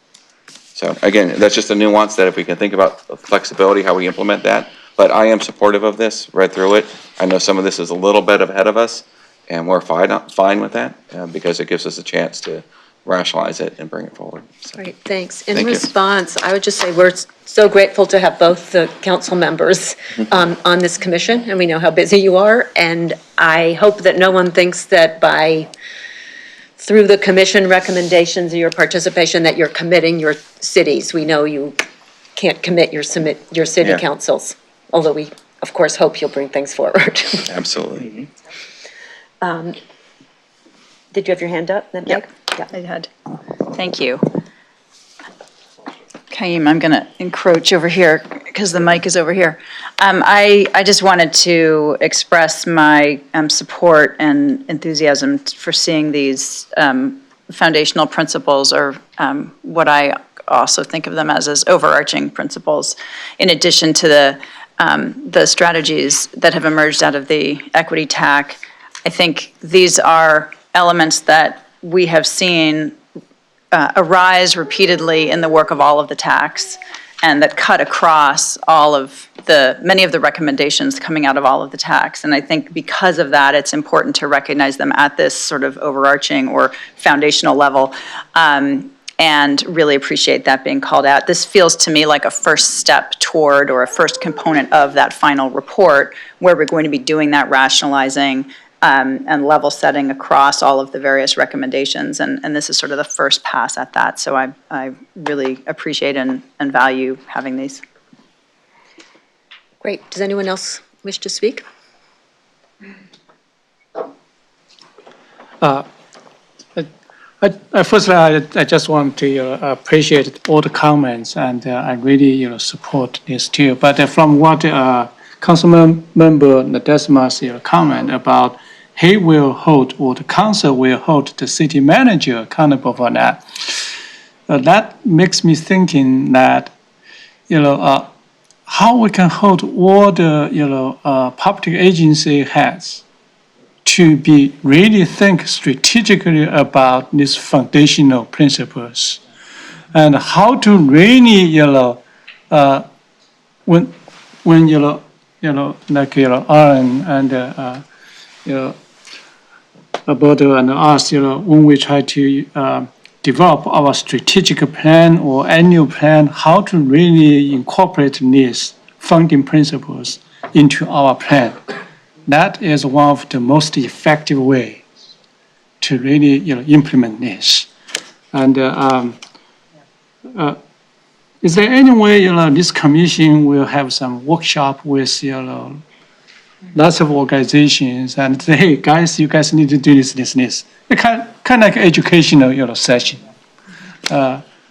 So again, that's just a nuance that if we can think about flexibility, how we implement that. But I am supportive of this, read through it. I know some of this is a little bit ahead of us, and we're fine with that because it gives us a chance to rationalize it and bring it forward. So, Great, thanks. In Thank you. response, I would just say we're so grateful to have both the council members on this commission, and we know how busy you are. And I hope that no one thinks that through the commission recommendations or your participation, that you're committing your cities. We know you can't commit your city Yeah. councils, although we, of course, hope you'll bring things forward. Absolutely. Did you have your hand up, then, Meg? Yeah. I had. Thank you. Kaim, I'm going to encroach over here because the mic is over here. I just wanted to express my support and enthusiasm for seeing these foundational principles, or what I also think of them as overarching principles, in addition to the strategies that have emerged out of the equity TAC. I think these are elements that we have seen arise repeatedly in the work of all of the TACs, and that cut across many of the recommendations coming out of all of the TACs. And I think because of that, it's important to recognize them at this sort of overarching or foundational level, and really appreciate that being called out. This feels to me like a first step toward, or a first component of that final report, where we're going to be doing that rationalizing and level setting across all of the various recommendations. And this is sort of the first pass at that. So I really appreciate and value having these. Great. Does anyone else wish to speak? Firstly, I just want to appreciate all the comments, and I really support this too. But from what Councilman Member Nadesma's comment about, he will hold, or the council will hold the city manager accountable for that. That makes me thinking that, how we can hold all the, public agency heads to be really think strategically about these foundational principles, and how to really, when like Aaron and Alberto and us, when we try to develop our strategic plan or annual plan, how to really incorporate these funding principles into our plan. That is one of the most effective ways to really, implement this. And is there any way, this commission will have some workshop with, lots of organizations and say, hey, guys, you guys need to do this. It's kind of like educational, session.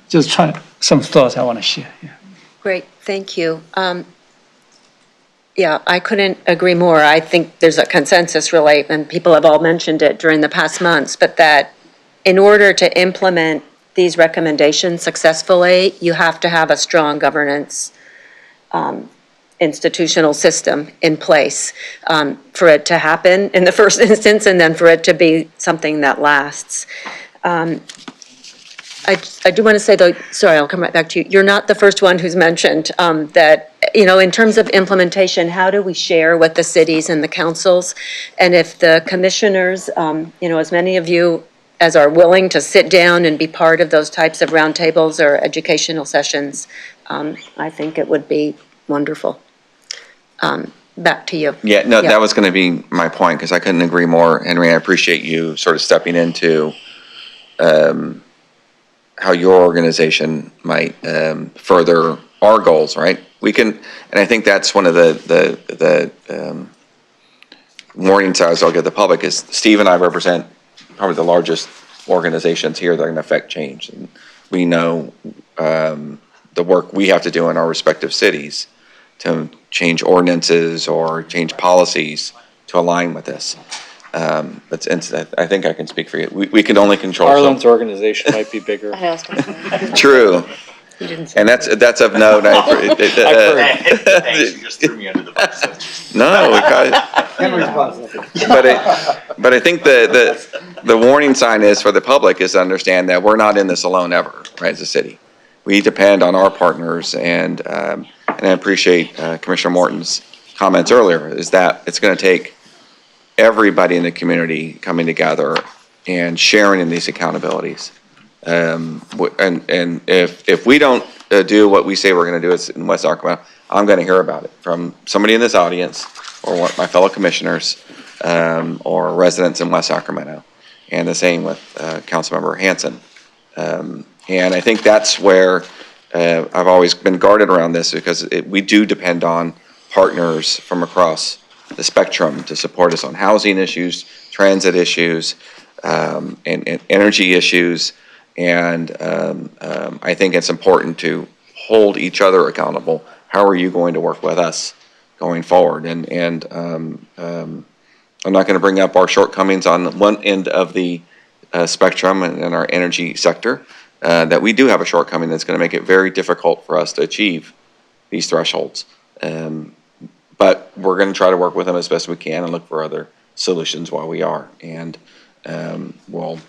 Just try some thoughts I want to share. Yeah. Great, thank you. Yeah, I couldn't agree more. I think there's a consensus, really, and people have all mentioned it during the past months, but that in order to implement these recommendations successfully, you have to have a strong governance institutional system in place for it to happen in the first instance, and then for it to be something that lasts. I do want to say, though, sorry, I'll come right back to you. You're not the first one who's mentioned that, in terms of implementation, how do we share with the cities and the councils? And if the commissioners, as many of you as are willing to sit down and be part of those types of roundtables or educational sessions, I think it would be wonderful. Back to you. Yeah, no, that was going to be my point, because I couldn't agree more, Henry. I appreciate you sort of stepping into how your organization might further our goals, right? We can, and I think that's one of the warning signs I'll give the public is Steve and I represent probably the largest organizations here that are going to affect change. And we know the work we have to do in our respective cities to change ordinances or change policies to align with this. But I think I can speak for you. We can only control. Harlan's organization might be bigger. True. And that's of note. I've heard. Thanks, you just threw me under the bus. No, but I think the warning sign is for the public is to understand that we're not in this alone ever, right, as a city. We depend on our partners, and I appreciate Commissioner Morton's comments earlier, is that it's going to take everybody in the community coming together and sharing in these accountabilities. And if we don't do what we say we're going to do in West Sacramento, I'm going to hear about it from somebody in this audience or my fellow commissioners or residents in West Sacramento. And the same with Councilmember Hanson. And I think that's where I've always been guarded around this because we do depend on partners from across the spectrum to support us on housing issues, transit issues, and energy issues. And I think it's important to hold each other accountable. How are you going to work with us going forward? And I'm not going to bring up our shortcomings on one end of the spectrum in our energy sector, that we do have a shortcoming that's going to make it very difficult for us to achieve these thresholds. But we're going to try to work with them as best we can and look for other solutions while we are. And we'll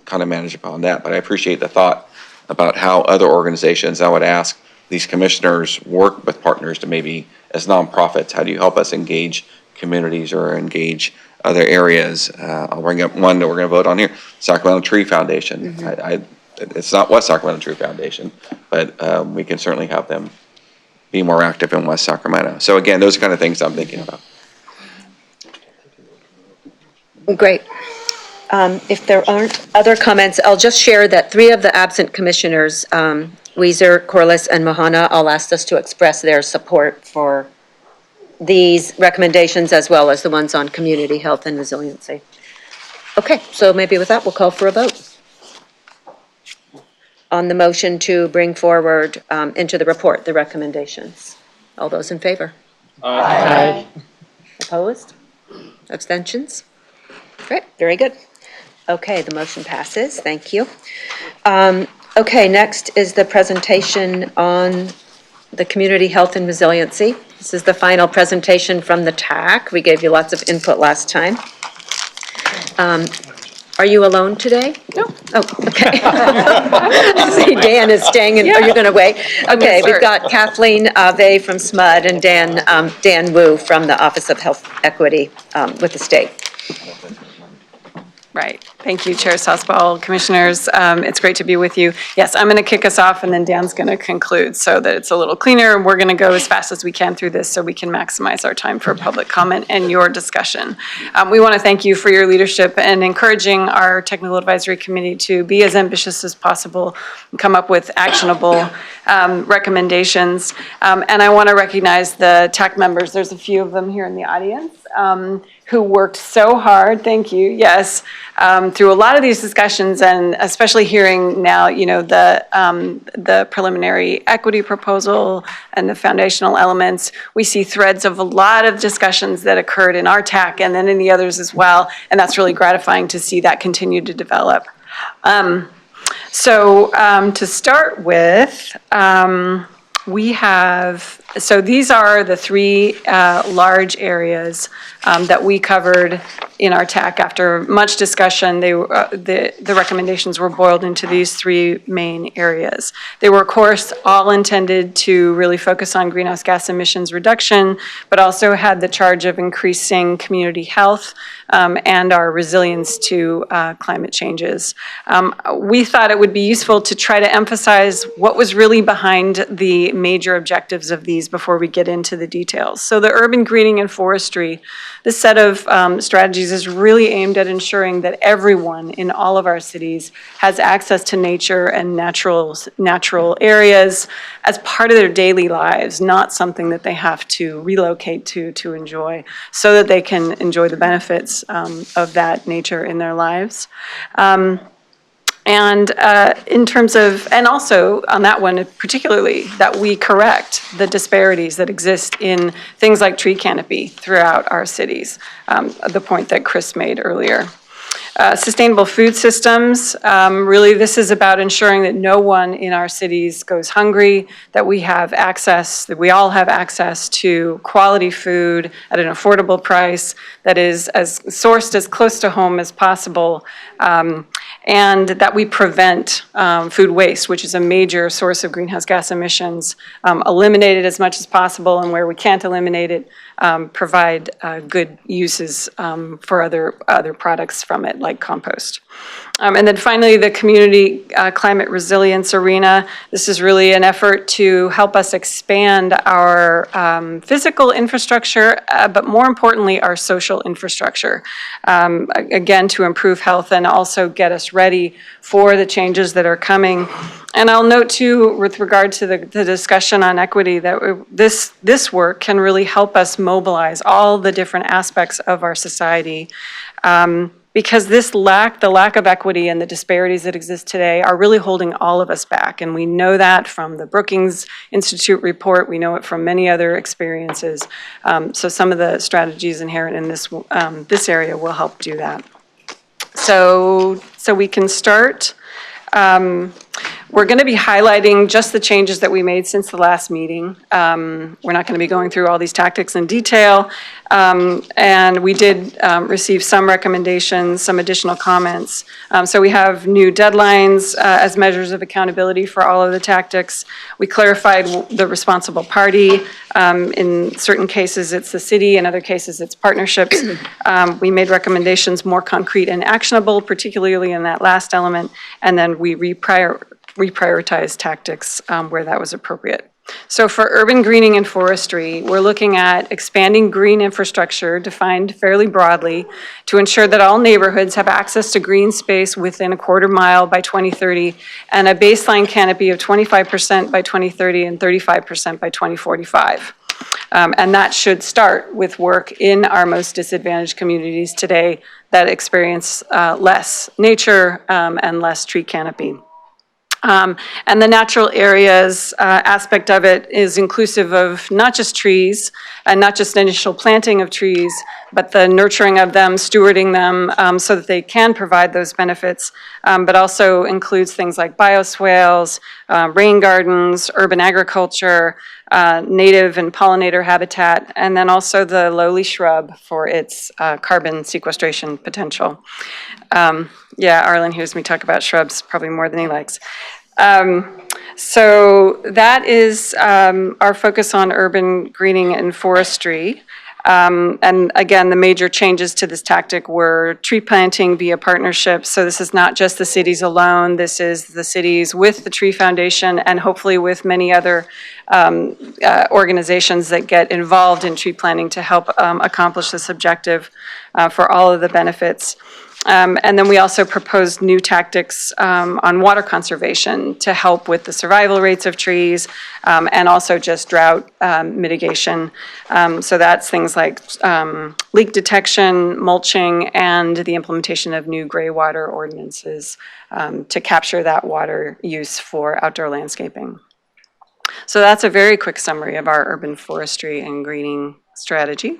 kind of manage upon that. But I appreciate the thought about how other organizations, I would ask these commissioners work with partners to maybe as nonprofits, how do you help us engage communities or engage other areas? I'll bring up one that we're going to vote on here, Sacramento Tree Foundation. It's not West Sacramento Tree Foundation, but we can certainly have them be more active in West Sacramento. So again, those are kind of things I'm thinking about. Great. If there aren't other comments, I'll just share that 3 of the absent commissioners, Weiser, Corliss, and Mahana, all asked us to express their support for these recommendations as well as the ones on community health and resiliency. Okay, so maybe with that, we'll call for a vote on the motion to bring forward into the report the recommendations. All those in favor? Aye. Opposed? Abstentions? Great, very good. Okay, the motion passes. Thank you. Okay, next is the presentation on the community health and resiliency. This is the final presentation from the TAC. We gave you lots of input last time. Are you alone today? No. Oh, okay. See, Dan is staying, and are you going to wait? Okay, we've got Kathleen Vey from SMUD and Dan Wu from the Office of Health Equity with the state. Right. Thank you, Chair Sassbaugh, Commissioners. It's great to be with you. Yes, I'm going to kick us off, and then Dan's going to conclude so that it's a little cleaner. We're going to go as fast as we can through this so we can maximize our time for public comment and your discussion. We want to thank you for your leadership and encouraging our Technical Advisory Committee to be as ambitious as possible and come up with actionable recommendations. And I want to recognize the TAC members. There's a few of them here in the audience who worked so hard, thank you, yes, through a lot of these discussions, and especially hearing now, you know, the preliminary equity proposal and the foundational elements. We see threads of a lot of discussions that occurred in our TAC and then in the others as well, and that's really gratifying to see that continue to develop. So to start with, so these are the 3 large areas that we covered in our TAC. After much discussion, the recommendations were boiled into these 3 main areas. They were, of course, all intended to really focus on greenhouse gas emissions reduction, but also had the charge of increasing community health and our resilience to climate changes. We thought it would be useful to try to emphasize what was really behind the major objectives of these before we get into the details. So the urban greening and forestry, this set of strategies is really aimed at ensuring that everyone in all of our cities has access to nature and natural areas as part of their daily lives, not something that they have to relocate to enjoy, so that they can enjoy the benefits of that nature in their lives. And in terms of, and also on that one particularly, that we correct the disparities that exist in things like tree canopy throughout our cities, the point that Chris made earlier. Sustainable food systems, really this is about ensuring that no one in our cities goes hungry, that we have access, that we all have access to quality food at an affordable price that is as sourced as close to home as possible, and that we prevent food waste, which is a major source of greenhouse gas emissions, eliminate it as much as possible, and where we can't eliminate it, provide good uses for other products from it, like compost. And then finally, the community climate resilience arena. This is really an effort to help us expand our physical infrastructure, but more importantly, our social infrastructure. Again, to improve health and also get us ready for the changes that are coming. And I'll note too, with regard to the discussion on equity, that this work can really help us mobilize all the different aspects of our society, because the lack of equity and the disparities that exist today are really holding all of us back. And we know that from the Brookings Institute report. We know it from many other experiences. So some of the strategies inherent in this area will help do that. So we can start. We're going to be highlighting just the changes that we made since the last meeting. We're not going to be going through all these tactics in detail. And we did receive some recommendations, some additional comments. So we have new deadlines as measures of accountability for all of the tactics. We clarified the responsible party. In certain cases, it's the city. In other cases, it's partnerships. We made recommendations more concrete and actionable, particularly in that last element. And then we reprioritize tactics where that was appropriate. So for urban greening and forestry, we're looking at expanding green infrastructure defined fairly broadly to ensure that all neighborhoods have access to green space within a quarter mile by 2030 and a baseline canopy of 25% by 2030 and 35% by 2045. And that should start with work in our most disadvantaged communities today that experience less nature and less tree canopy. And the natural areas aspect of it is inclusive of not just trees and not just initial planting of trees, but the nurturing of them, stewarding them so that they can provide those benefits, but also includes things like bioswales, rain gardens, urban agriculture, native and pollinator habitat, and then also the lowly shrub for its carbon sequestration potential. Yeah, Arlen hears me talk about shrubs probably more than he likes. So that is our focus on urban greening and forestry. And again, the major changes to this tactic were tree planting via partnerships. So this is not just the cities alone. This is the cities with the Tree Foundation and hopefully with many other organizations that get involved in tree planting to help accomplish this objective for all of the benefits. And then we also proposed new tactics on water conservation to help with the survival rates of trees and also just drought mitigation. So that's things like leak detection, mulching, and the implementation of new gray water ordinances to capture that water use for outdoor landscaping. So that's a very quick summary of our urban forestry and greening strategy.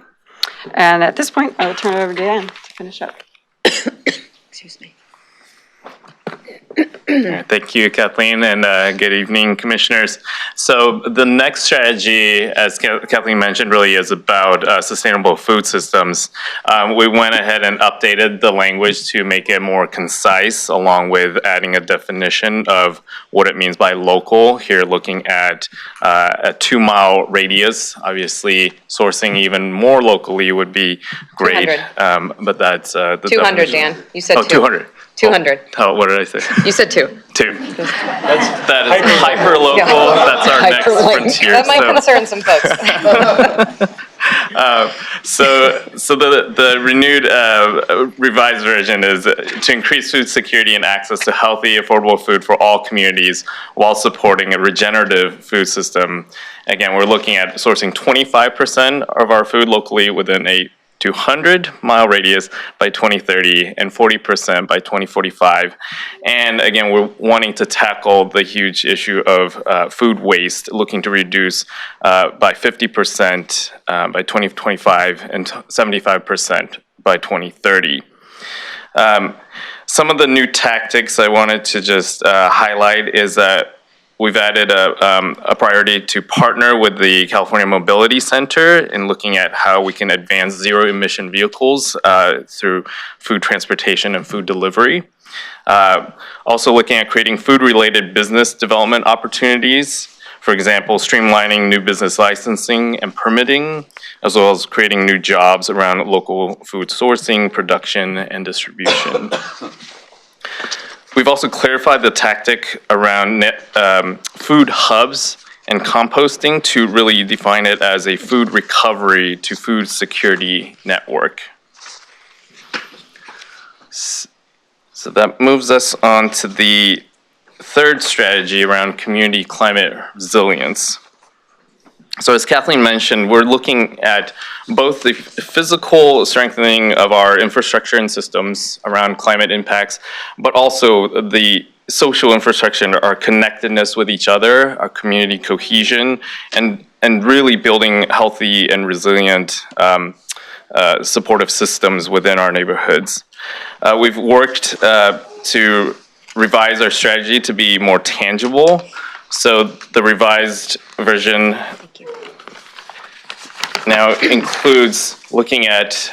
And at this point, I will turn it over to Dan to finish up. Excuse me. Thank you, Kathleen, and good evening, commissioners. So the next strategy, as Kathleen mentioned, really is about sustainable food systems. We went ahead and updated the language to make it more concise, along with adding a definition of what it means by local. Here, looking at a 2-mile radius. Obviously, sourcing even more locally would be great. 200. But that's the 200, definition. Dan. You said 200. 200. Oh, what did I say? You said 2. 2. That is hyper-local. Yeah. That's our next frontier. That might concern some folks. So the renewed revised version is to increase food security and access to healthy, affordable food for all communities while supporting a regenerative food system. Again, we're looking at sourcing 25% of our food locally within a 200-mile radius by 2030 and 40% by 2045. And again, we're wanting to tackle the huge issue of food waste, looking to reduce by 50% by 2025 and 75% by 2030. Some of the new tactics I wanted to just highlight is that we've added a priority to partner with the California Mobility Center in looking at how we can advance zero-emission vehicles through food transportation and food delivery. Also looking at creating food-related business development opportunities. For example, streamlining new business licensing and permitting, as well as creating new jobs around local food sourcing, production, and distribution. We've also clarified the tactic around food hubs and composting to really define it as a food recovery to food security network. So that moves us on to the third strategy around community climate resilience. So as Kathleen mentioned, we're looking at both the physical strengthening of our infrastructure and systems around climate impacts, but also the social infrastructure, our connectedness with each other, our community cohesion, and really building healthy and resilient supportive systems within our neighborhoods. We've worked to revise our strategy to be more tangible. So the revised version now includes looking at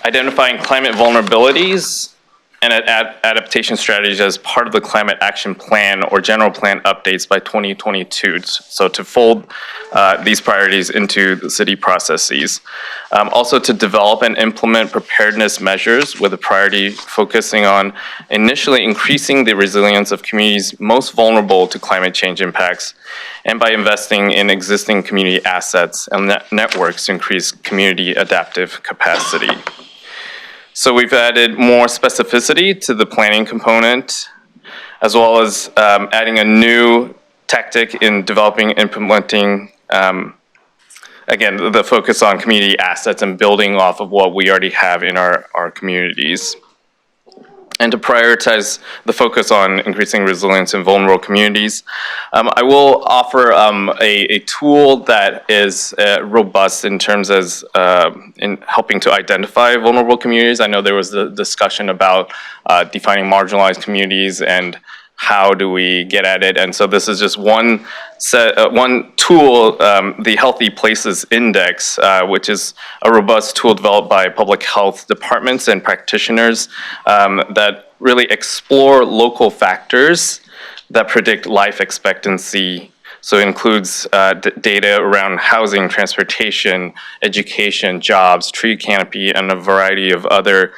identifying climate vulnerabilities and adaptation strategies as part of the climate action plan or general plan updates by 2022. So to fold these priorities into the city processes. Also to develop and implement preparedness measures with a priority focusing on initially increasing the resilience of communities most vulnerable to climate change impacts, and by investing in existing community assets and networks to increase community adaptive capacity. So we've added more specificity to the planning component, as well as adding a new tactic in developing and implementing, again, the focus on community assets and building off of what we already have in our communities. And to prioritize the focus on increasing resilience in vulnerable communities. I will offer a tool that is robust in terms as in helping to identify vulnerable communities. I know there was the discussion about defining marginalized communities and how do we get at it. And so this is just one tool, the Healthy Places Index, which is a robust tool developed by public health departments and practitioners that really explore local factors that predict life expectancy. So it includes data around housing, transportation, education, jobs, tree canopy, and a variety of other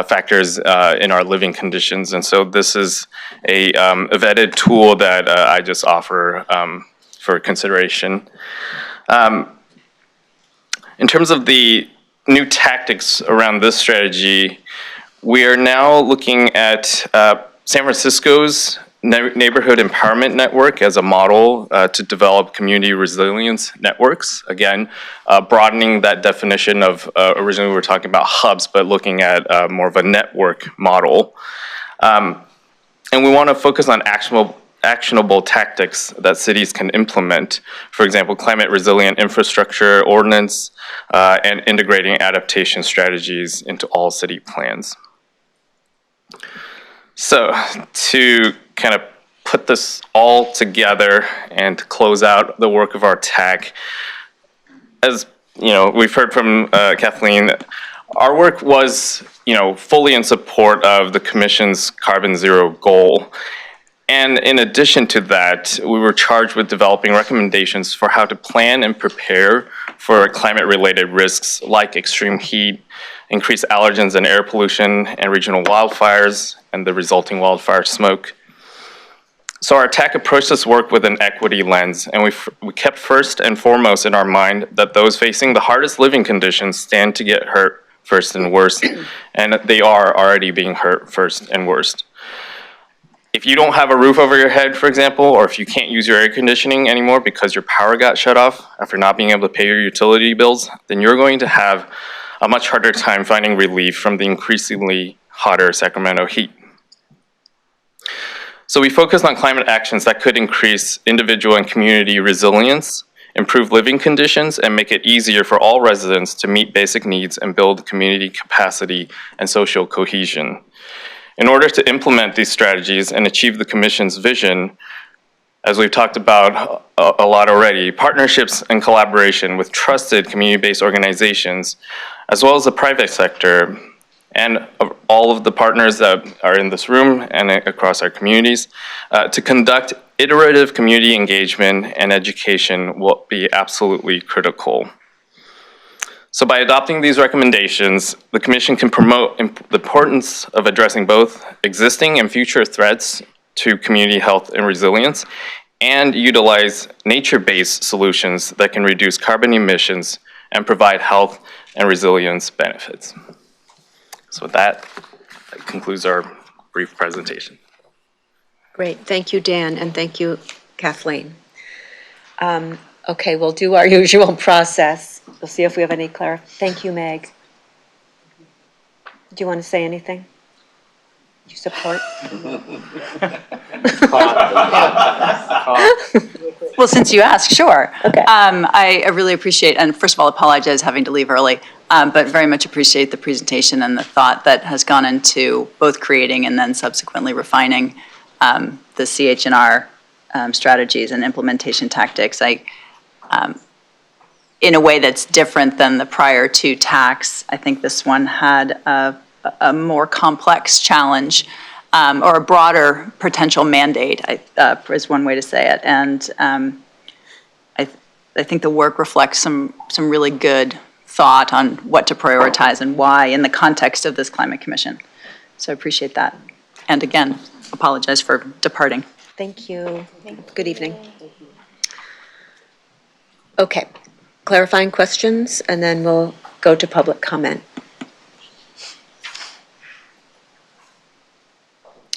factors in our living conditions. And so this is a vetted tool that I just offer for consideration. In terms of the new tactics around this strategy, we are now looking at San Francisco's Neighborhood Empowerment Network as a model to develop community resilience networks. Again, broadening that definition of, originally we were talking about hubs, but looking at more of a network model. And we want to focus on actionable tactics that cities can implement. For example, climate resilient infrastructure ordinance and integrating adaptation strategies into all city plans. So to kind of put this all together and to close out the work of our TAC, as you know, we've heard from Kathleen, our work was, fully in support of the Commission's carbon zero goal. And in addition to that, we were charged with developing recommendations for how to plan and prepare for climate-related risks like extreme heat, increased allergens and air pollution, and regional wildfires, and the resulting wildfire smoke. So our TAC approached this work with an equity lens, and we kept first and foremost in our mind that those facing the hardest living conditions stand to get hurt first and worst, and they are already being hurt first and worst. If you don't have a roof over your head, for example, or if you can't use your air conditioning anymore because your power got shut off after not being able to pay your utility bills, then you're going to have a much harder time finding relief from the increasingly hotter Sacramento heat. So we focused on climate actions that could increase individual and community resilience, improve living conditions, and make it easier for all residents to meet basic needs and build community capacity and social cohesion. In order to implement these strategies and achieve the Commission's vision, as we've talked about a lot already, partnerships and collaboration with trusted community-based organizations, as well as the private sector, and all of the partners that are in this room and across our communities, to conduct iterative community engagement and education will be absolutely critical. So by adopting these recommendations, the Commission can promote the importance of addressing both existing and future threats to community health and resilience, and utilize nature-based solutions that can reduce carbon emissions and provide health and resilience benefits. So with that concludes our brief presentation. Great, thank you, Dan, and thank you, Kathleen. Okay, we'll do our usual process. We'll see if we have any Thank you, Meg. Do you want to say anything? Do you support? Well, since you asked, sure. Okay. I really appreciate, and first of all, apologize having to leave early, but very much appreciate the presentation and the thought that has gone into both creating and then subsequently refining the CH&R strategies and implementation tactics. In a way that's different than the prior two TACs, I think this one had a more complex challenge or a broader potential mandate, is one way to say it. And I think the work reflects some really good thought on what to prioritize and why in the context of this Climate Commission. So I appreciate that. And again, apologize for departing. Thank you. Good evening. Okay, clarifying questions, and then we'll go to public comment.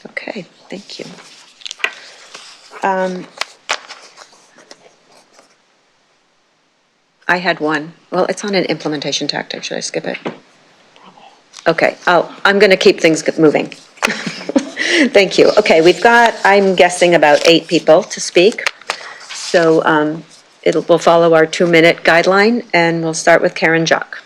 Okay, thank you. I had one. Well, it's on an implementation tactic. Should I skip it? Okay, I'm going to keep things moving. Thank you. Okay, we've got, I'm guessing, about 8 people to speak. So we'll follow our 2-minute guideline, and we'll start with Karen Jock.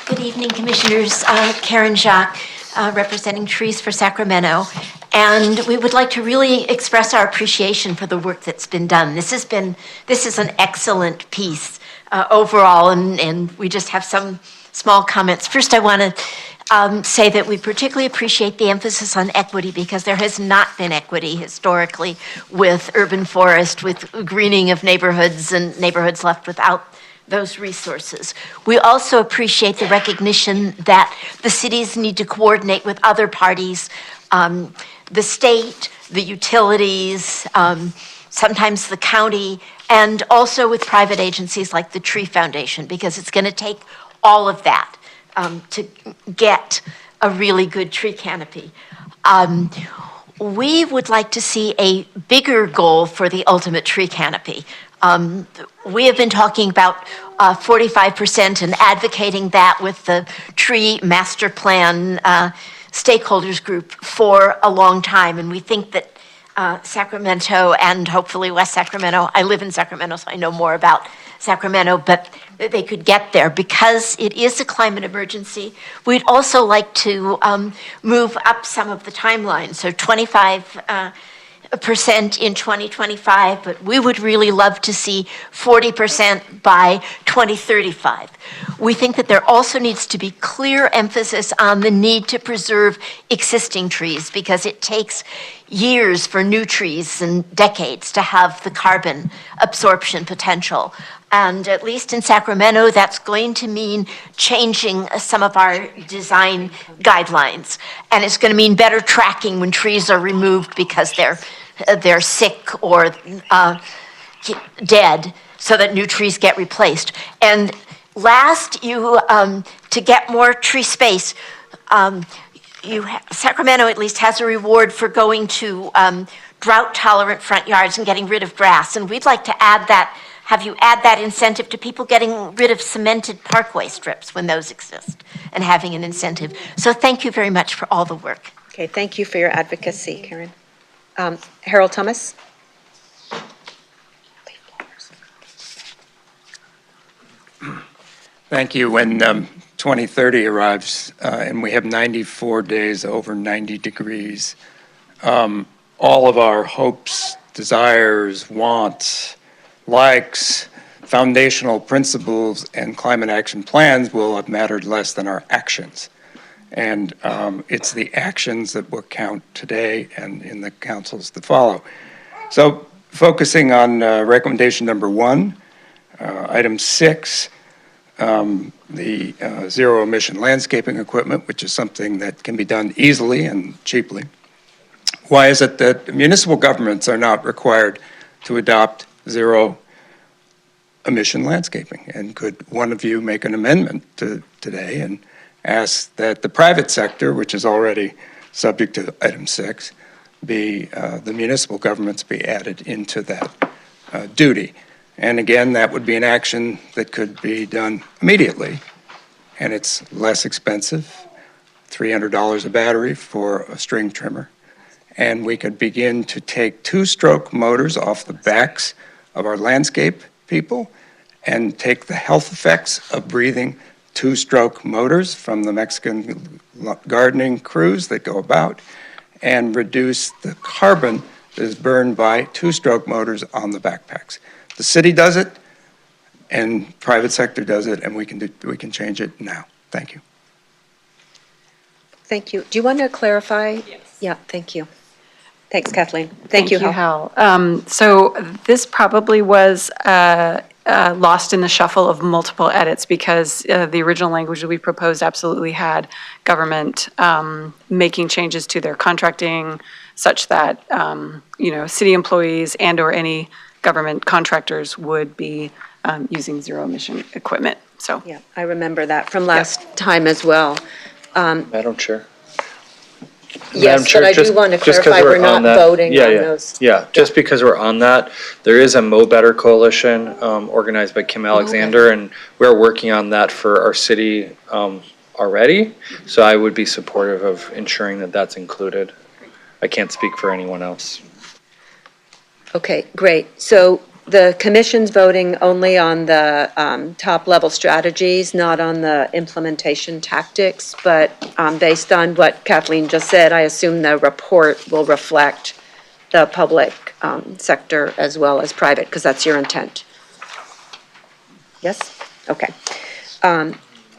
Good evening, Commissioners. Karen Jock, representing Trees for Sacramento. And we would like to really express our appreciation for the work that's been done. This is an excellent piece overall, and we just have some small comments. First, I want to say that we particularly appreciate the emphasis on equity, because there has not been equity historically with urban forest, with greening of neighborhoods and neighborhoods left without those resources. We also appreciate the recognition that the cities need to coordinate with other parties, the state, the utilities, sometimes the county, and also with private agencies like the Tree Foundation, because it's going to take all of that to get a really good tree canopy. We would like to see a bigger goal for the ultimate tree canopy. We have been talking about 45% and advocating that with the tree master plan stakeholders group for a long time. And we think that Sacramento and hopefully West Sacramento, I live in Sacramento, so I know more about Sacramento, but they could get there because it is a climate emergency. We'd also like to move up some of the timelines. So 25 in 2025, but we would really love to see 40% by 2035. We think that there also needs to be clear emphasis on the need to preserve existing trees because it takes years for new trees and decades to have the carbon absorption potential. And at least in Sacramento, that's going to mean changing some of our design guidelines. And it's going to mean better tracking when trees are removed because they're sick or dead, so that new trees get replaced. And last, to get more tree space, Sacramento at least has a reward for going to drought-tolerant front yards and getting rid of grass. And we'd like to have you add that incentive to people getting rid of cemented parkway strips when those exist and having an incentive. So thank you very much for all the work. Okay, thank you for your advocacy, Karen. Harold Thomas? Thank you. When 2030 arrives and we have 94 days over 90 degrees, all of our hopes, desires, wants, likes, foundational principles, and climate action plans will have mattered less than our actions. And it's the actions that will count today and in the councils that follow. So focusing on recommendation number 1, item 6, the zero emission landscaping equipment, which is something that can be done easily and cheaply. Why is it that municipal governments are not required to adopt zero emission landscaping? And could one of you make an amendment to today and ask that the private sector, which is already subject to item 6, be the municipal governments be added into that duty? And again, that would be an action that could be done immediately, and it's less expensive, $300 a battery for a string trimmer. And we could begin to take 2-stroke motors off the backs of our landscape people and take the health effects of breathing 2-stroke motors from the Mexican gardening crews that go about and reduce the carbon that is burned by 2-stroke motors on the backpacks. The city does it, and private sector does it, and we can change it now. Thank you. Thank you. Do you want to clarify? Yes. Yeah, thank you. Thanks, Kathleen. Thank you, Hal. So this probably was lost in the shuffle of multiple edits because the original language that we proposed absolutely had government making changes to their contracting such that, city employees and or any government contractors would be using zero emission equipment. So yeah, I remember that from last time as well. Madam Chair. Yes, but I do want to clarify we're not voting on those. Yeah, just because we're on that, there is a Mo Better Coalition organized by Kim Alexander, and we're working on that for our city already. So I would be supportive of ensuring that that's included. I can't speak for anyone else. Okay, great. So the commission's voting only on the top-level strategies, not on the implementation tactics, but based on what Kathleen just said, I assume the report will reflect the public sector as well as private, because that's your intent. Yes? Okay.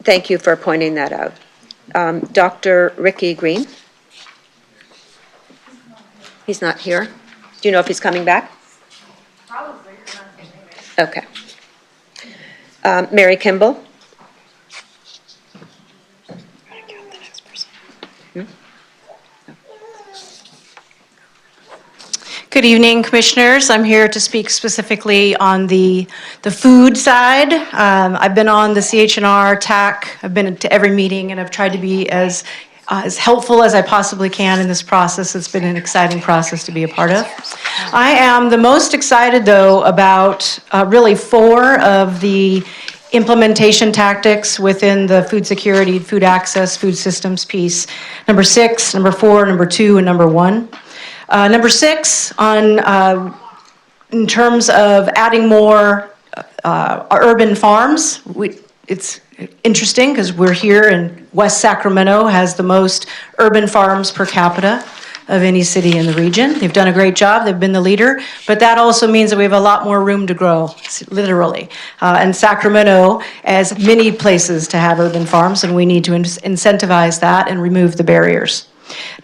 Thank you for pointing that out. Dr. Ricky Green? He's not here. Do you know if he's coming back? Probably. Okay. Mary Kimball? Good evening, Commissioners. I'm here to speak specifically on the food side. I've been on the CH&R TAC. I've been to every meeting, and I've tried to be as helpful as I possibly can in this process. It's been an exciting process to be a part of. I am the most excited, though, about really 4 of the implementation tactics within the food security, food access, food systems piece. Number 6, number 4, number 2, and number 1. Number 6, in terms of adding more urban farms, it's interesting because we're here and West Sacramento has the most urban farms per capita. of any city in the region. They've done a great job, they've been the leader, but that also means that we have a lot more room to grow, literally. And Sacramento has many places to have urban farms, and we need to incentivize that and remove the barriers.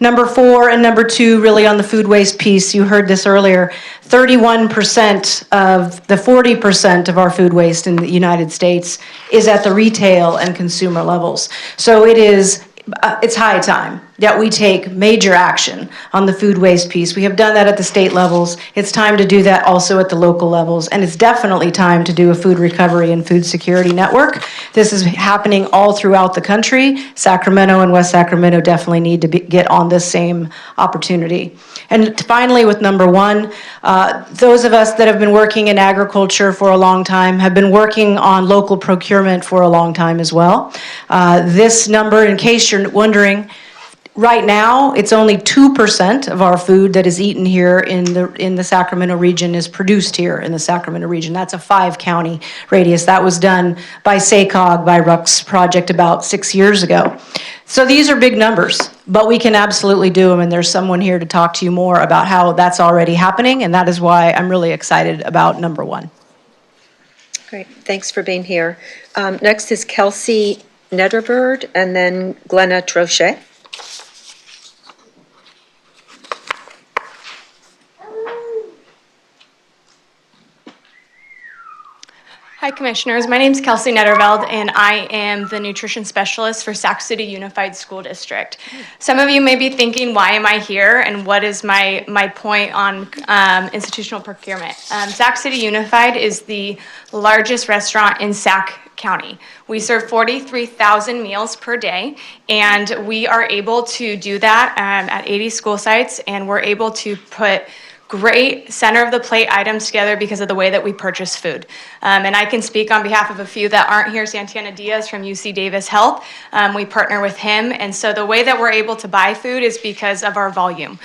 Number 4 and number 2, really on the food waste piece, you heard this earlier, 31% of the 40% of our food waste in the United States is at the retail and consumer levels. So it's high time that we take major action on the food waste piece. We have done that at the state levels. It's time to do that also at the local levels. And it's definitely time to do a food recovery and food security network. This is happening all throughout the country. Sacramento and West Sacramento definitely need to get on this same opportunity. And finally, with number 1, those of us that have been working in agriculture for a long time have been working on local procurement for a long time as well. This number, in case you're wondering, right now, it's only 2% of our food that is eaten here in the Sacramento region is produced here in the Sacramento region. That's a 5-county radius. That was done by SACOG, by Ruck's project about 6 years ago. So these are big numbers, but we can absolutely do them, and there's someone here to talk to you more about how that's already happening, and that is why I'm really excited about number 1. Great, thanks for being here. Next is Kelsey Netterbird, and then Glenna Trochet. Hi, Commissioners. My name is Kelsey Netterveld, and I am the Nutrition Specialist for Sac City Unified School District. Some of you may be thinking, why am I here, and what is my point on institutional procurement? Sac City Unified is the largest restaurant in Sac County. We serve 43,000 meals per day, and we are able to do that at 80 school sites, and we're able to put great center-of-the-plate items together because of the way that we purchase food. And I can speak on behalf of a few that aren't here. Santana Diaz from UC Davis Health. We partner with him. And so the way that we're able to buy food is because of our volume.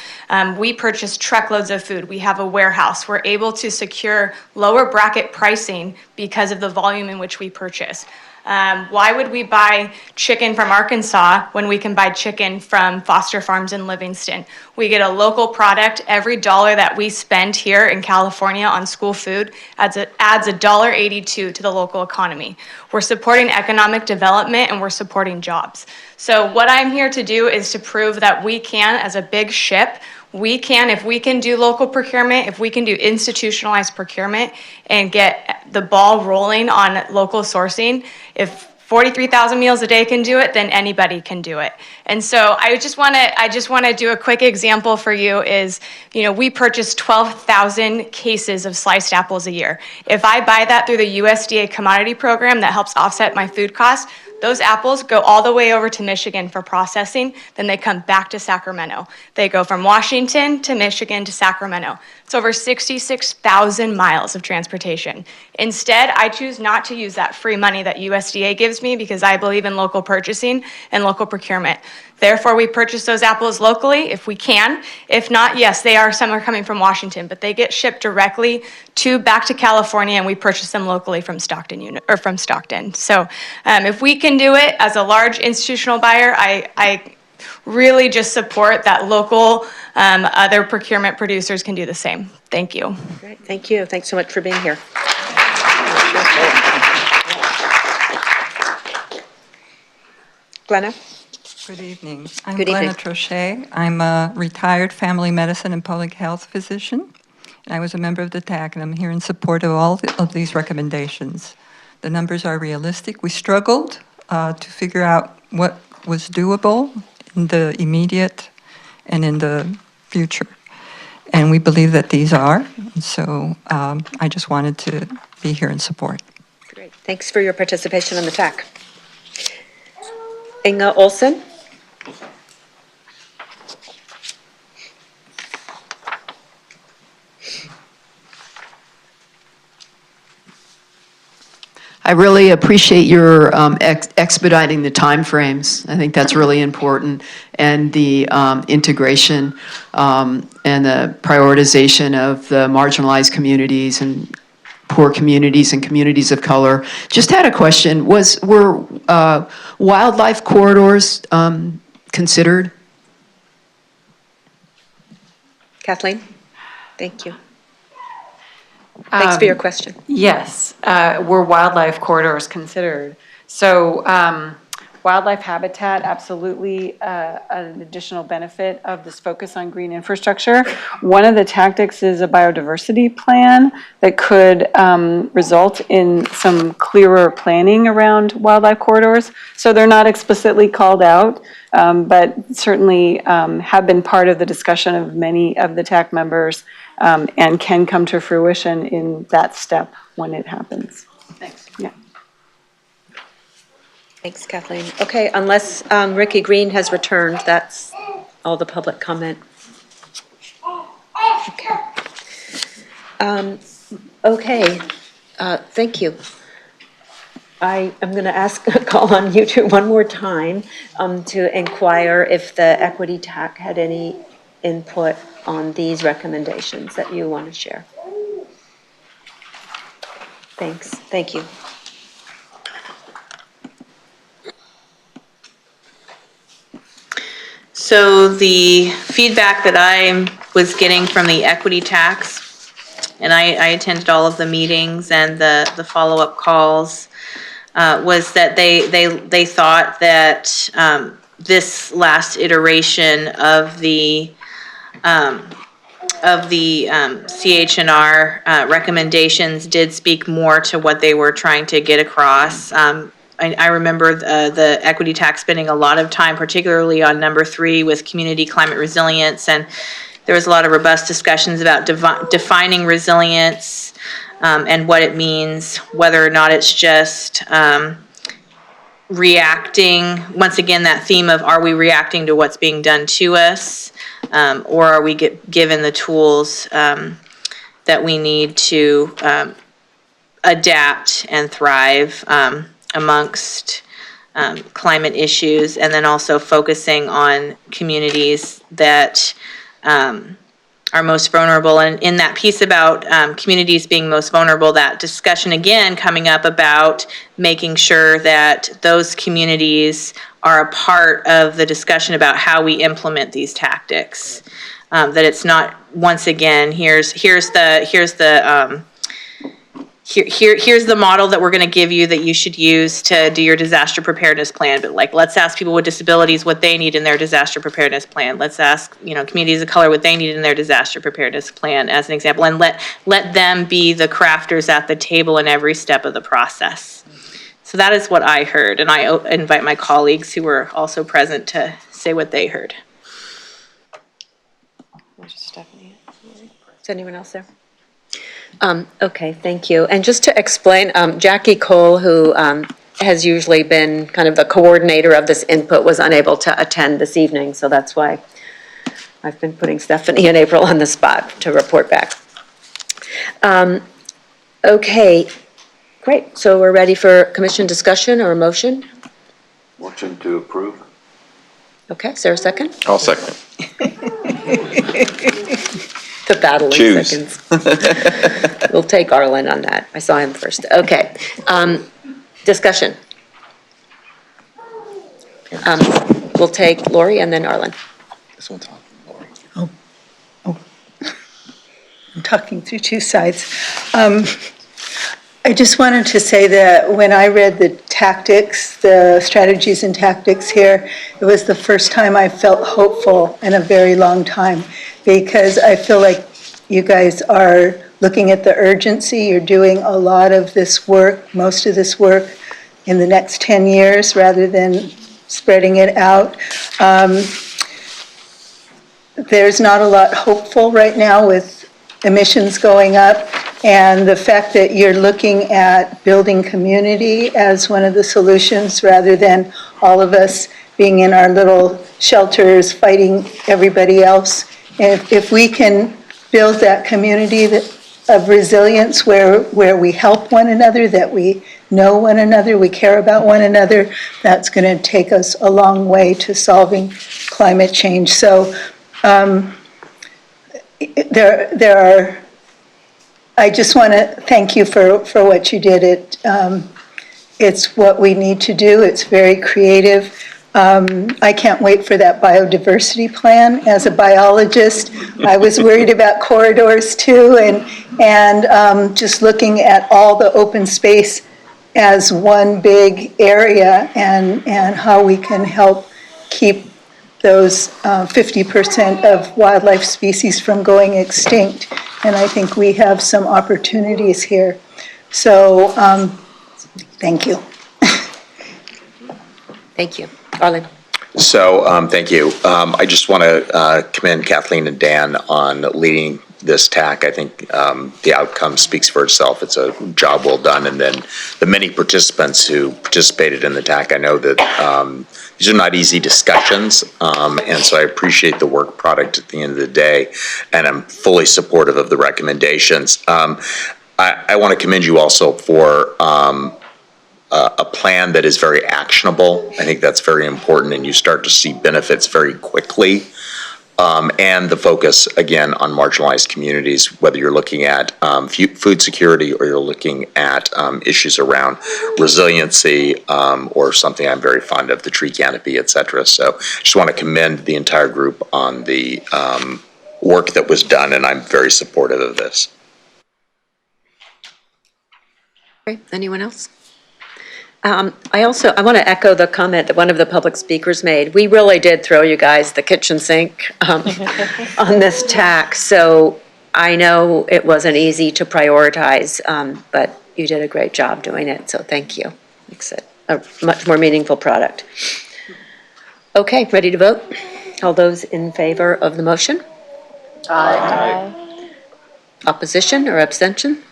We purchase truckloads of food. We have a warehouse. We're able to secure lower bracket pricing because of the volume in which we purchase. Why would we buy chicken from Arkansas when we can buy chicken from Foster Farms in Livingston? We get a local product. Every dollar that we spend here in California on school food adds $1.82 to the local economy. We're supporting economic development and we're supporting jobs. So what I'm here to do is to prove that we can, as a big ship, if we can do local procurement, if we can do institutionalized procurement and get the ball rolling on local sourcing, if 43,000 meals a day can do it, then anybody can do it. And so I just want to do a quick example for you is, we purchase 12,000 cases of sliced apples a year. If I buy that through the USDA commodity program that helps offset my food costs, those apples go all the way over to Michigan for processing, then they come back to Sacramento. They go from Washington to Michigan to Sacramento. It's over 66,000 miles of transportation. Instead, I choose not to use that free money that USDA gives me because I believe in local purchasing and local procurement. Therefore, we purchase those apples locally if we can. If not, yes, some are coming from Washington, but they get shipped directly back to California, and we purchase them locally from Stockton. So if we can do it as a large institutional buyer, I really just support that local other procurement producers can do the same. Thank you. Great, thank you. Thanks so much for being here. Glenna? Good evening. I'm Good Glenna evening. Trochet. I'm a retired family medicine and public health physician. And I was a member of the TAC, and I'm here in support of all of these recommendations. The numbers are realistic. We struggled to figure out what was doable in the immediate and in the future. And we believe that these are. So I just wanted to be here in support. Great, thanks for your participation on the TAC. Inga Olson? I really appreciate your expediting the timeframes. I think that's really important, and the integration and the prioritization of the marginalized communities and poor communities and communities of color. Just had a question: were wildlife corridors considered? Kathleen? Thank you. Thanks for your question. Yes, were wildlife corridors considered? So wildlife habitat, absolutely an additional benefit of this focus on green infrastructure. One of the tactics is a biodiversity plan that could result in some clearer planning around wildlife corridors. So they're not explicitly called out, but certainly have been part of the discussion of many of the TAC members and can come to fruition in that step when it happens. Thanks. Yeah. Thanks, Kathleen. Okay, unless Ricky Green has returned, that's all the public comment. Okay. Okay, thank you. I am going to call on you two one more time to inquire if the Equity TAC had any input on these recommendations that you want to share. Thanks. Thank you. So the feedback that I was getting from the equity tax, and I attended all of the meetings and the follow-up calls, was that they thought that this last iteration of the CH&R recommendations did speak more to what they were trying to get across. I remember the equity tax spending a lot of time, particularly on number 3 with community climate resilience, and there was a lot of robust discussions about defining resilience and what it means, whether or not it's just reacting. Once again, that theme of are we reacting to what's being done to us, or are we given the tools that we need to adapt and thrive amongst climate issues, and then also focusing on communities that are most vulnerable. And in that piece about communities being most vulnerable, that discussion again coming up about making sure that those communities are a part of the discussion about how we implement these tactics. That it's not, once again, here's the model that we're going to give you that you should use to do your disaster preparedness plan. But like, let's ask people with disabilities what they need in their disaster preparedness plan. Let's ask, communities of color what they need in their disaster preparedness plan, as an example, and let them be the crafters at the table in every step of the process. So that is what I heard, and I invite my colleagues who were also present to say what they heard. Stephanie, is anyone else there? Okay, thank you. And just to explain, Jackie Cole, who has usually been kind of the coordinator of this input, was unable to attend this evening, so that's why I've been putting Stephanie and April on the spot to report back. Okay, great. So we're ready for commission discussion or a motion? Motion to approve. Okay, is there a second? I'll second. The battle in Choose. seconds. We'll take Arlen on that. I saw him first. Okay. Discussion. We'll take Lori and then Arlen. This one's on. Oh. I'm talking through two sides. I just wanted to say that when I read the tactics, the strategies and tactics here, it was the first time I felt hopeful in a very long time, because I feel like you guys are looking at the urgency. You're doing a lot of this work, most of this work, in the next 10 years rather than spreading it out. There's not a lot hopeful right now with emissions going up, and the fact that you're looking at building community as one of the solutions rather than all of us being in our little shelters fighting everybody else. If we can build that community of resilience where we help one another, that we know one another, we care about one another, that's going to take us a long way to solving climate change. So I just want to thank you for what you did. It's what we need to do. It's very creative. I can't wait for that biodiversity plan. As a biologist, I was worried about corridors too, and just looking at all the open space as one big area and how we can help keep those 50% of wildlife species from going extinct. And I think we have some opportunities here. So, thank you. Thank you. Arlen? So, thank you. I just want to commend Kathleen and Dan on leading this TAC. I think the outcome speaks for itself. It's a job well done. And then the many participants who participated in the TAC, I know that these are not easy discussions, and so I appreciate the work product at the end of the day, and I'm fully supportive of the recommendations. I want to commend you also for a plan that is very actionable. I think that's very important, and you start to see benefits very quickly. And the focus, again, on marginalized communities, whether you're looking at food security or you're looking at issues around resiliency or something I'm very fond of, the tree canopy, et cetera. So just want to commend the entire group on the work that was done, and I'm very supportive of this. Okay, anyone else? I want to echo the comment that one of the public speakers made. We really did throw you guys the kitchen sink on this TAC, so I know it wasn't easy to prioritize, but you did a great job doing it, so thank you. Makes it a much more meaningful product. Okay, ready to vote? All those in favor of the motion? Aye. Opposition or abstention?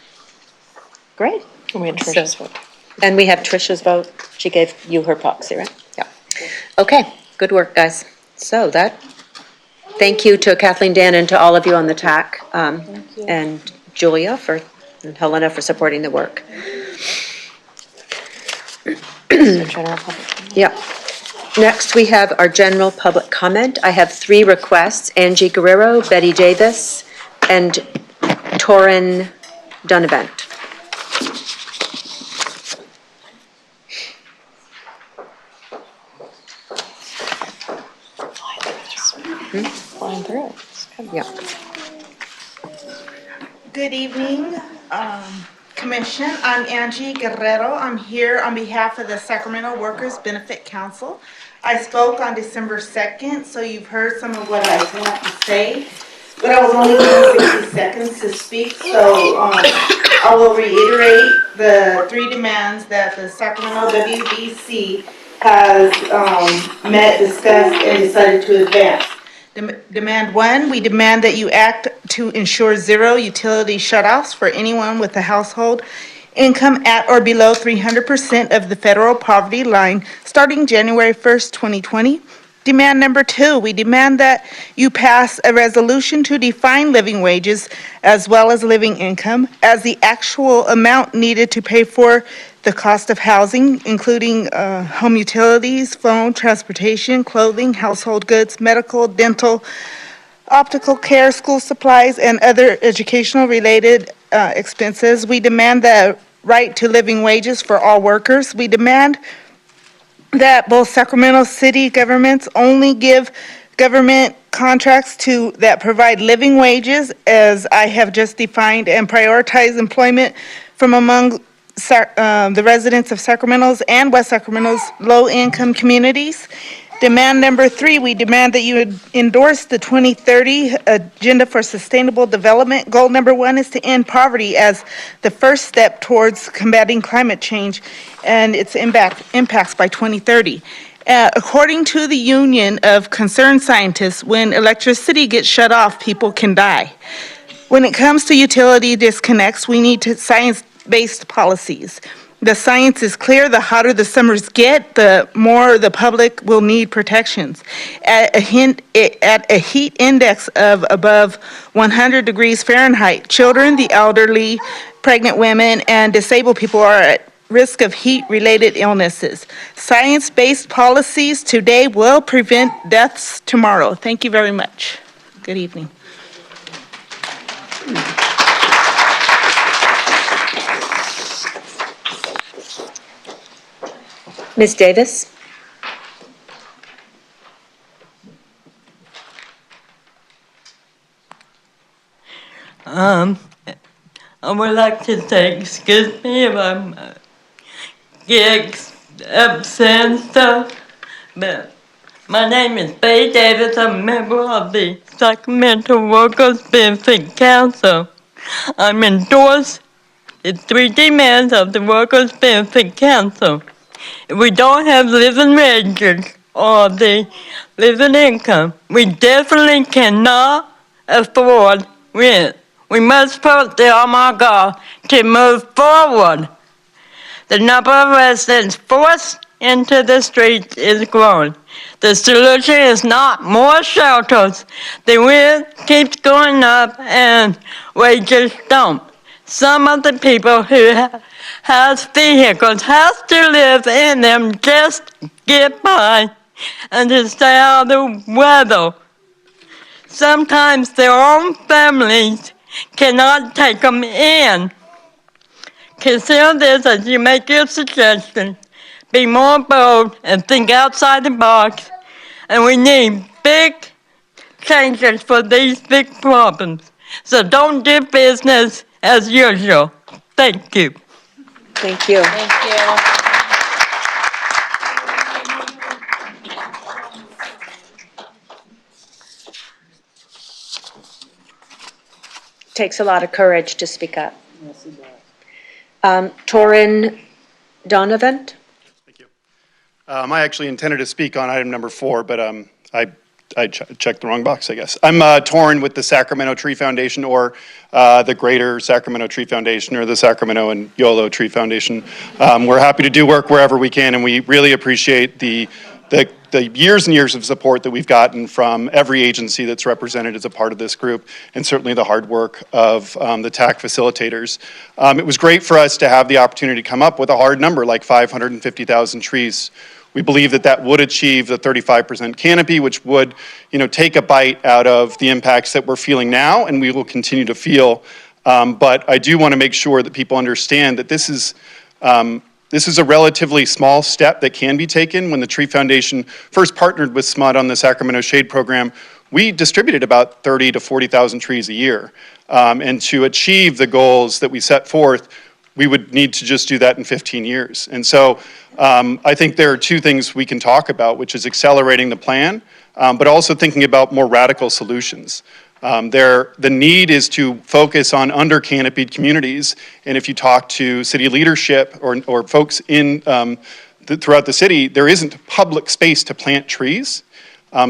Great. We had Trish's vote. And we have Tricia's vote. She gave you her proxy, right? Yeah. Okay, good work, guys. So thank you to Kathleen, Dan, and to all of you on the TAC, and Julia and Helena for supporting the work. Yeah. Next, we have our general public comment. I have 3 requests: Angie Guerrero, Betty Davis, and Torin Dunavant. Flying through it. Yeah. Good evening, Commission. I'm Angie Guerrero. I'm here on behalf of the Sacramento Workers Benefit Council. I spoke on December 2nd, so you've heard some of what I want to say, but I was only given 60 seconds to speak, so I will reiterate the 3 demands that the Sacramento WBC has met, discussed, and decided to advance. Demand 1, we demand that you act to ensure 0 utility shutoffs for anyone with a household income at or below 300% of the federal poverty line starting January 1st, 2020. Demand number 2, we demand that you pass a resolution to define living wages as well as living income as the actual amount needed to pay for the cost of housing, including home utilities, phone, transportation, clothing, household goods, medical, dental, optical care, school supplies, and other educational-related expenses. We demand the right to living wages for all workers. We demand that both Sacramento city governments only give government contracts that provide living wages, as I have just defined, and prioritize employment from among the residents of Sacramento's and West Sacramento's low-income communities. Demand number 3, we demand that you endorse the 2030 Agenda for Sustainable Development. Goal number 1 is to end poverty as the first step towards combating climate change and its impacts by 2030. According to the Union of Concerned Scientists, when electricity gets shut off, people can die. When it comes to utility disconnects, we need science-based policies. The science is clear. The hotter the summers get, the more the public will need protections. At a heat index of above 100 degrees Fahrenheit, children, the elderly, pregnant women, and disabled people are at risk of heat-related illnesses. Science-based policies today will prevent deaths tomorrow. Thank you very much. Good evening. Ms. Davis? I would like to say, excuse me if I'm get upset and stuff, but my name is Faye Davis. I'm a member of the Sacramento Workers Benefit Council. I'm endorsed the 3 demands of the Workers Benefit Council. If we don't have living wages or the living income, we definitely cannot afford rent. We must put the God to move forward. The number of residents forced into the streets is growing. The solution is not more shelters. The rent keeps going up and wages don't. Some of the people who has vehicles have to live in them just to get by and to stay out of the weather. Sometimes their own families cannot take them in. Consider this as you make your suggestions. Be more bold and think outside the box. And we need big changes for these big problems. So don't do business as usual. Thank you. Thank you. Thank you. Takes a lot of courage to speak up. Torrin Donovan? I actually intended to speak on item number 4, but I checked the wrong box, I guess. I'm Torrin with the Sacramento Tree Foundation, or the Greater Sacramento Tree Foundation, or the Sacramento and Yolo Tree Foundation. We're happy to do work wherever we can, and we really appreciate the years and years of support that we've gotten from every agency that's represented as a part of this group, and certainly the hard work of the TAC facilitators. It was great for us to have the opportunity to come up with a hard number like 550,000 trees. We believe that that would achieve the 35% canopy, which would, take a bite out of the impacts that we're feeling now, and we will continue to feel. But I do want to make sure that people understand that this is a relatively small step that can be taken. When the Tree Foundation first partnered with SMUD on the Sacramento Shade Program, we distributed about 30 to 40,000 trees a year. And to achieve the goals that we set forth, we would need to just do that in 15 years. And so I think there are 2 things we can talk about, which is accelerating the plan, but also thinking about more radical solutions. The need is to focus on under-canopied communities, and if you talk to city leadership or folks in throughout the city, there isn't public space to plant trees.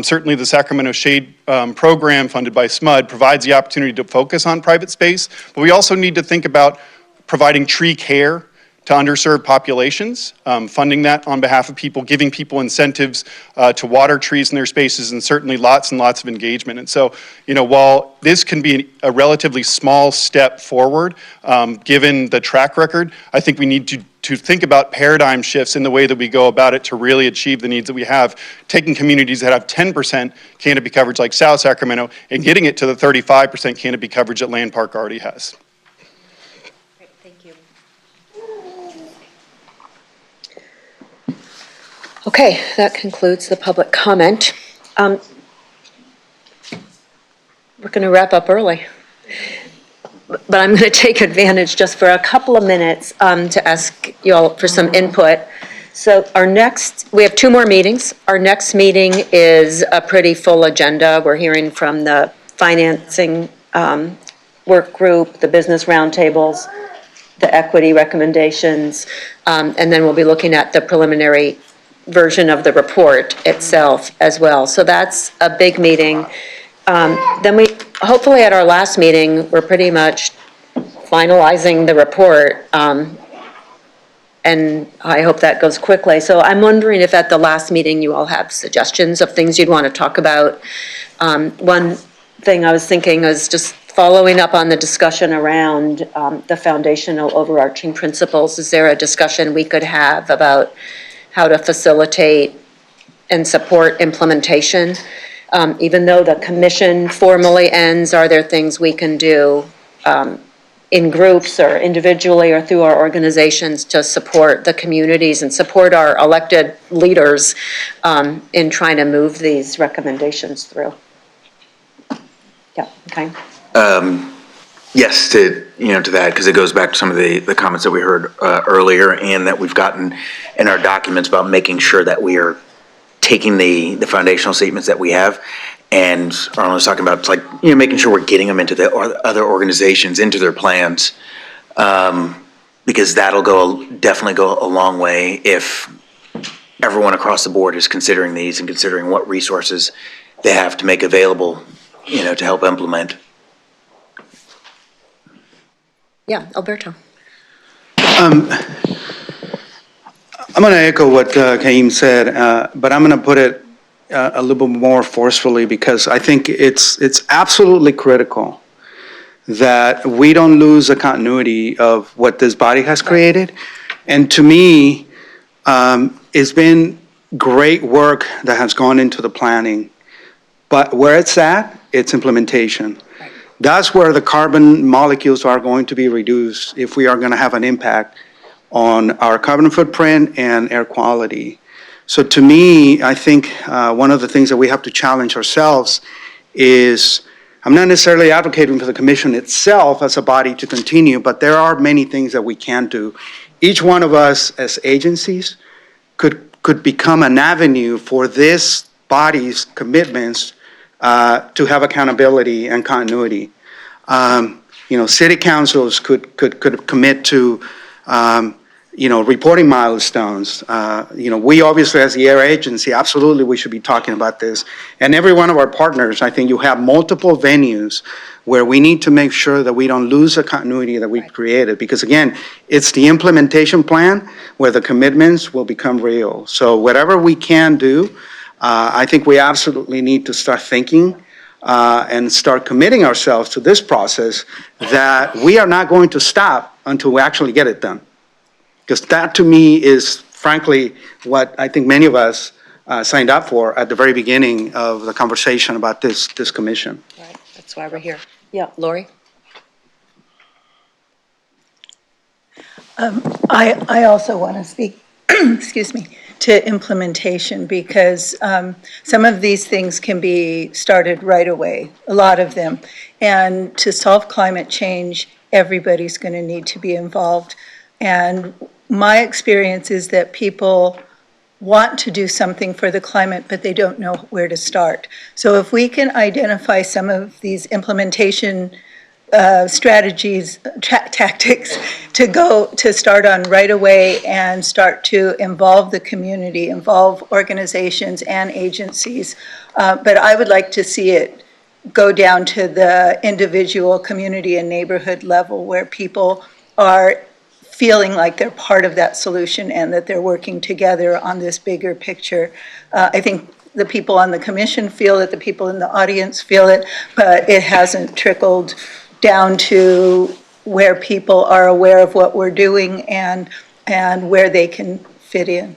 Certainly the Sacramento Shade Program funded by SMUD provides the opportunity to focus on private space, but we also need to think about providing tree care to underserved populations, funding that on behalf of people, giving people incentives to water trees in their spaces, and certainly lots and lots of engagement. And so, while this can be a relatively small step forward, given the track record, I think we need to think about paradigm shifts in the way that we go about it to really achieve the needs that we have, taking communities that have 10% canopy coverage like South Sacramento and getting it to the 35% canopy coverage that Land Park already has. Okay, that concludes the public comment. We're going to wrap up early, but I'm going to take advantage just for a couple of minutes to ask you all for some input. So we have 2 more meetings. Our next meeting is a pretty full agenda. We're hearing from the financing work group, the business roundtables, the equity recommendations, and then we'll be looking at the preliminary version of the report itself as well. So that's a big meeting. Then hopefully at our last meeting, we're pretty much finalizing the report, and I hope that goes quickly. So I'm wondering if at the last meeting you all have suggestions of things you'd want to talk about. One thing I was thinking is just following up on the discussion around the foundational overarching principles. Is there a discussion we could have about how to facilitate and support implementation? Even though the commission formally ends, are there things we can do in groups or individually or through our organizations to support the communities and support our elected leaders in trying to move these recommendations through? Yeah, okay. Yes, to that, because it goes back to some of the comments that we heard earlier, and that we've gotten in our documents about making sure that we are taking the foundational statements that we have, and Arlen was talking about, it's like, making sure we're getting them into the other organizations, into their plans, because that'll definitely go a long way if everyone across the board is considering these and considering what resources they have to make available, to help implement. Yeah, Alberto. I'm going to echo what Kaim said, but I'm going to put it a little bit more forcefully, because I think it's absolutely critical that we don't lose the continuity of what this body has created. And to me, it's been great work that has gone into the planning, but where it's at, it's implementation. That's where the carbon molecules are going to be reduced if we are going to have an impact on our carbon footprint and air quality. So to me, I think one of the things that we have to challenge ourselves is, I'm not necessarily advocating for the commission itself as a body to continue, but there are many things that we can do. Each one of us as agencies could become an avenue for this body's commitments to have accountability and continuity. City councils could commit to, reporting milestones. We obviously, as the air agency, absolutely we should be talking about this. And every one of our partners, I think you have multiple venues where we need to make sure that we don't lose the continuity that we've created. Because again, it's the implementation plan where the commitments will become real. So whatever we can do, I think we absolutely need to start thinking and start committing ourselves to this process, that we are not going to stop until we actually get it done. Because that to me is frankly what I think many of us signed up for at the very beginning of the conversation about this commission. Right, that's why we're here. Yeah, Lori? I also want to speak, excuse me, to implementation, because some of these things can be started right away, a lot of them. And to solve climate change, everybody's going to need to be involved. And my experience is that people want to do something for the climate, but they don't know where to start. So if we can identify some of these implementation strategies, tactics to start on right away and start to involve the community, involve organizations and agencies. But I would like to see it go down to the individual community and neighborhood level, where people are feeling like they're part of that solution and that they're working together on this bigger picture. I think the people on the commission feel it, the people in the audience feel it, but it hasn't trickled down to where people are aware of what we're doing and where they can fit in.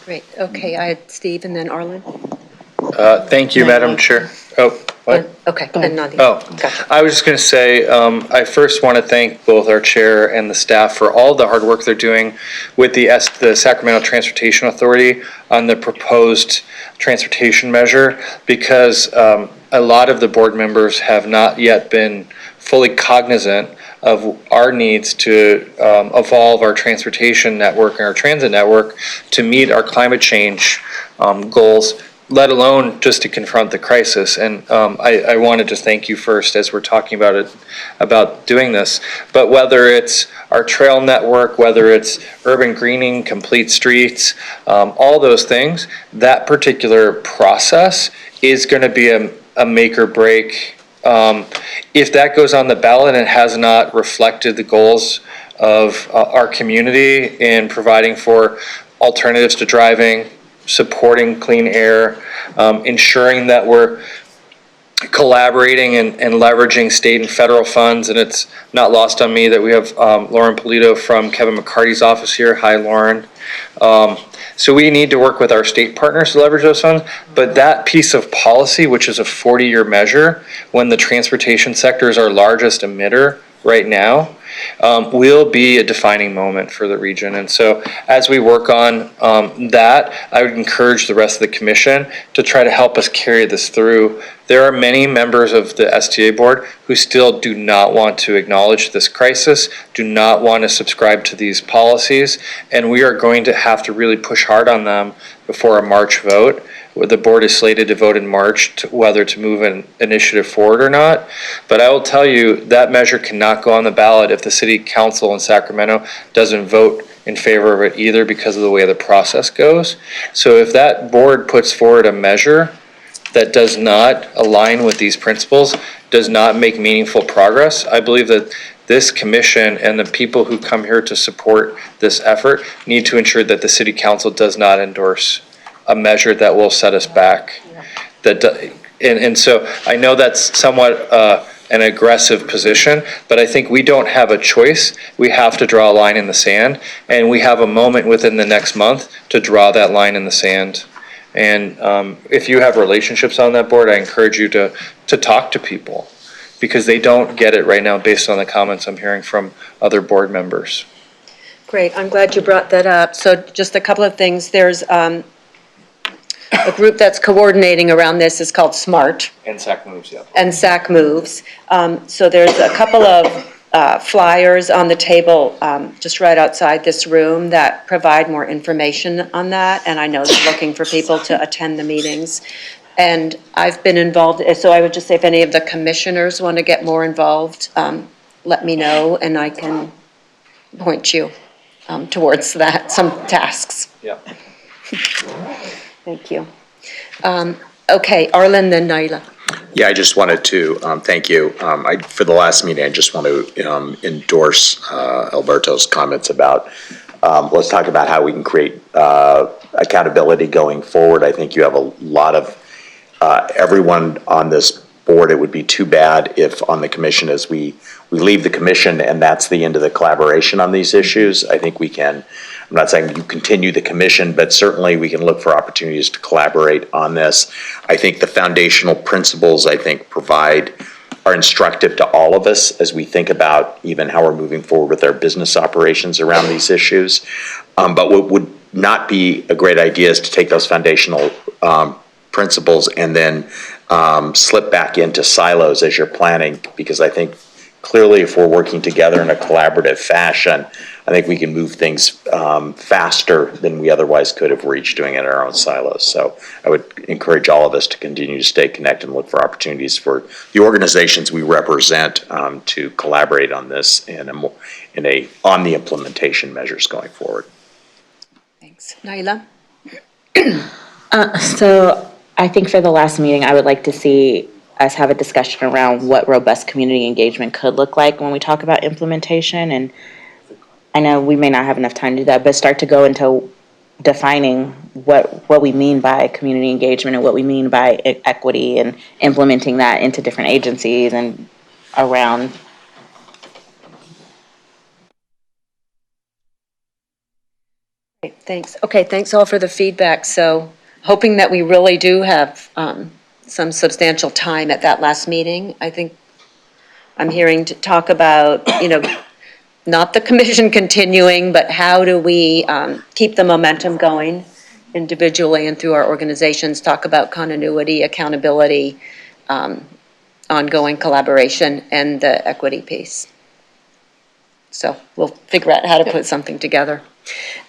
Great, okay, I had Steve and then Arlen. Thank you, Madam Chair. Oh, what? Okay, then Nadia. Oh, I was just going to say, I first want to thank both our chair and the staff for all the hard work they're doing with the Sacramento Transportation Authority on the proposed transportation measure, because a lot of the board members have not yet been fully cognizant of our needs to evolve our transportation network and our transit network to meet our climate change goals, let alone just to confront the crisis. And I wanted to thank you first as we're talking about doing this. But whether it's our trail network, whether it's urban greening, complete streets, all those things, that particular process is going to be a make or break. If that goes on the ballot and has not reflected the goals of our community in providing for alternatives to driving, supporting clean air, ensuring that we're collaborating and leveraging state and federal funds. And it's not lost on me that we have Lauren Polito from Kevin McCarty's office here. Hi, Lauren. So we need to work with our state partners to leverage those funds. But that piece of policy, which is a 40-year measure, when the transportation sector is our largest emitter right now, will be a defining moment for the region. And so as we work on that, I would encourage the rest of the commission to try to help us carry this through. There are many members of the STA board who still do not want to acknowledge this crisis, do not want to subscribe to these policies, and we are going to have to really push hard on them before a March vote. The board is slated to vote in March to whether to move an initiative forward or not. But I will tell you that measure cannot go on the ballot if the city council in Sacramento doesn't vote in favor of it either, because of the way the process goes. So if that board puts forward a measure that does not align with these principles, does not make meaningful progress, I believe that this commission and the people who come here to support this effort need to ensure that the city council does not endorse a measure that will set us back. And so I know that's somewhat an aggressive position, but I think we don't have a choice. We have to draw a line in the sand, and we have a moment within the next month to draw that line in the sand. And if you have relationships on that board, I encourage you to talk to people, because they don't get it right now based on the comments I'm hearing from other board members. Great, I'm glad you brought that up. So just a couple of things. There's a group that's coordinating around this is called SMART. And SAC moves, yeah. And SAC moves. So there's a couple of flyers on the table just right outside this room that provide more information on that. And I know they're looking for people to attend the meetings. And I've been involved, so I would just say if any of the commissioners want to get more involved, let me know and I can point you towards that, some tasks. Yeah. Thank you. Okay, Arlen, then Naila. Yeah, I just wanted to thank you. For the last meeting, I just want to endorse Alberto's comments about, let's talk about how we can create accountability going forward. I think you have a lot of, everyone on this board, it would be too bad if on the commission, as we leave the commission and that's the end of the collaboration on these issues. I think we can, I'm not saying you continue the commission, but certainly we can look for opportunities to collaborate on this. I think the foundational principles, I think, are instructive to all of us as we think about even how we're moving forward with our business operations around these issues. But what would not be a great idea is to take those foundational principles and then slip back into silos as you're planning, because I think clearly if we're working together in a collaborative fashion, I think we can move things faster than we otherwise could if we're each doing it in our own silos. So I would encourage all of us to continue to stay connected and look for opportunities for the organizations we represent to collaborate on this on the implementation measures going forward. Thanks. Naila? So I think for the last meeting, I would like to see us have a discussion around what robust community engagement could look like when we talk about implementation. And I know we may not have enough time to do that, but start to go into defining what we mean by community engagement and what we mean by equity, and implementing that into different agencies and around. Thanks. Okay, thanks all for the feedback. So hoping that we really do have some substantial time at that last meeting. I think I'm hearing to talk about, not the commission continuing, but how do we keep the momentum going individually and through our organizations, talk about continuity, accountability, ongoing collaboration, and the equity piece. So we'll figure out how to put something together.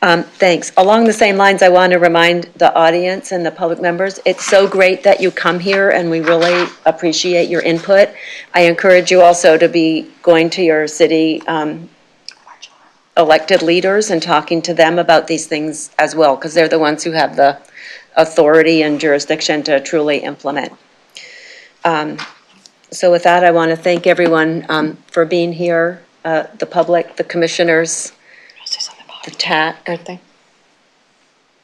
Thanks. Along the same lines, I want to remind the audience and the public members, it's so great that you come here and we really appreciate your input. I encourage you also to be going to your city elected leaders and talking to them about these things as well, because they're the ones who have the authority and jurisdiction to truly implement. So with that, I want to thank everyone for being here, the public, the commissioners, the TAC.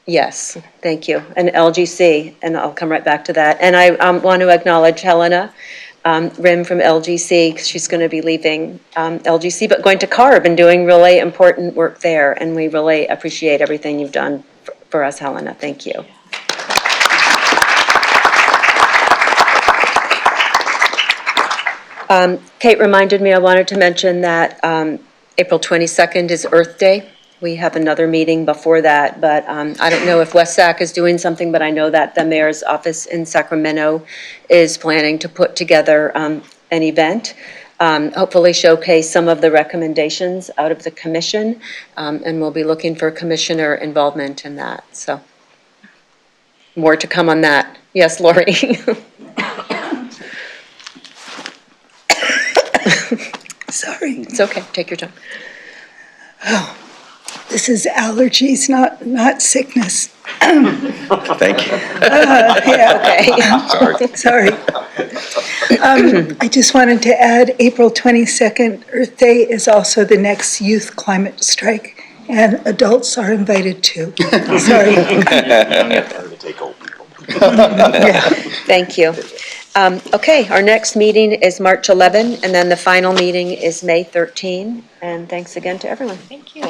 Yes, thank you. And LGC, and I'll come right back to that. And I want to acknowledge Helena Rim from LGC, because she's going to be leaving LGC, but going to CARB and doing really important work there. And we really appreciate everything you've done for us, Helena. Thank you. Kate reminded me, I wanted to mention that April 22nd is Earth Day. We have another meeting before that, but I don't know if West Sac is doing something, but I know that the mayor's office in Sacramento is planning to put together an event, hopefully showcase some of the recommendations out of the commission, and we'll be looking for commissioner involvement in that, so. More to come on that. Yes, Lori? Sorry. It's okay, take your time. Oh, this is allergies, not sickness. Thank you. Yeah. Sorry. Sorry. I just wanted to add, April 22nd, Earth Day is also the next youth climate strike, and adults are invited too. Sorry. Thank you. Okay, our next meeting is March 11, and then the final meeting is May 13. And thanks again to everyone. Thank you.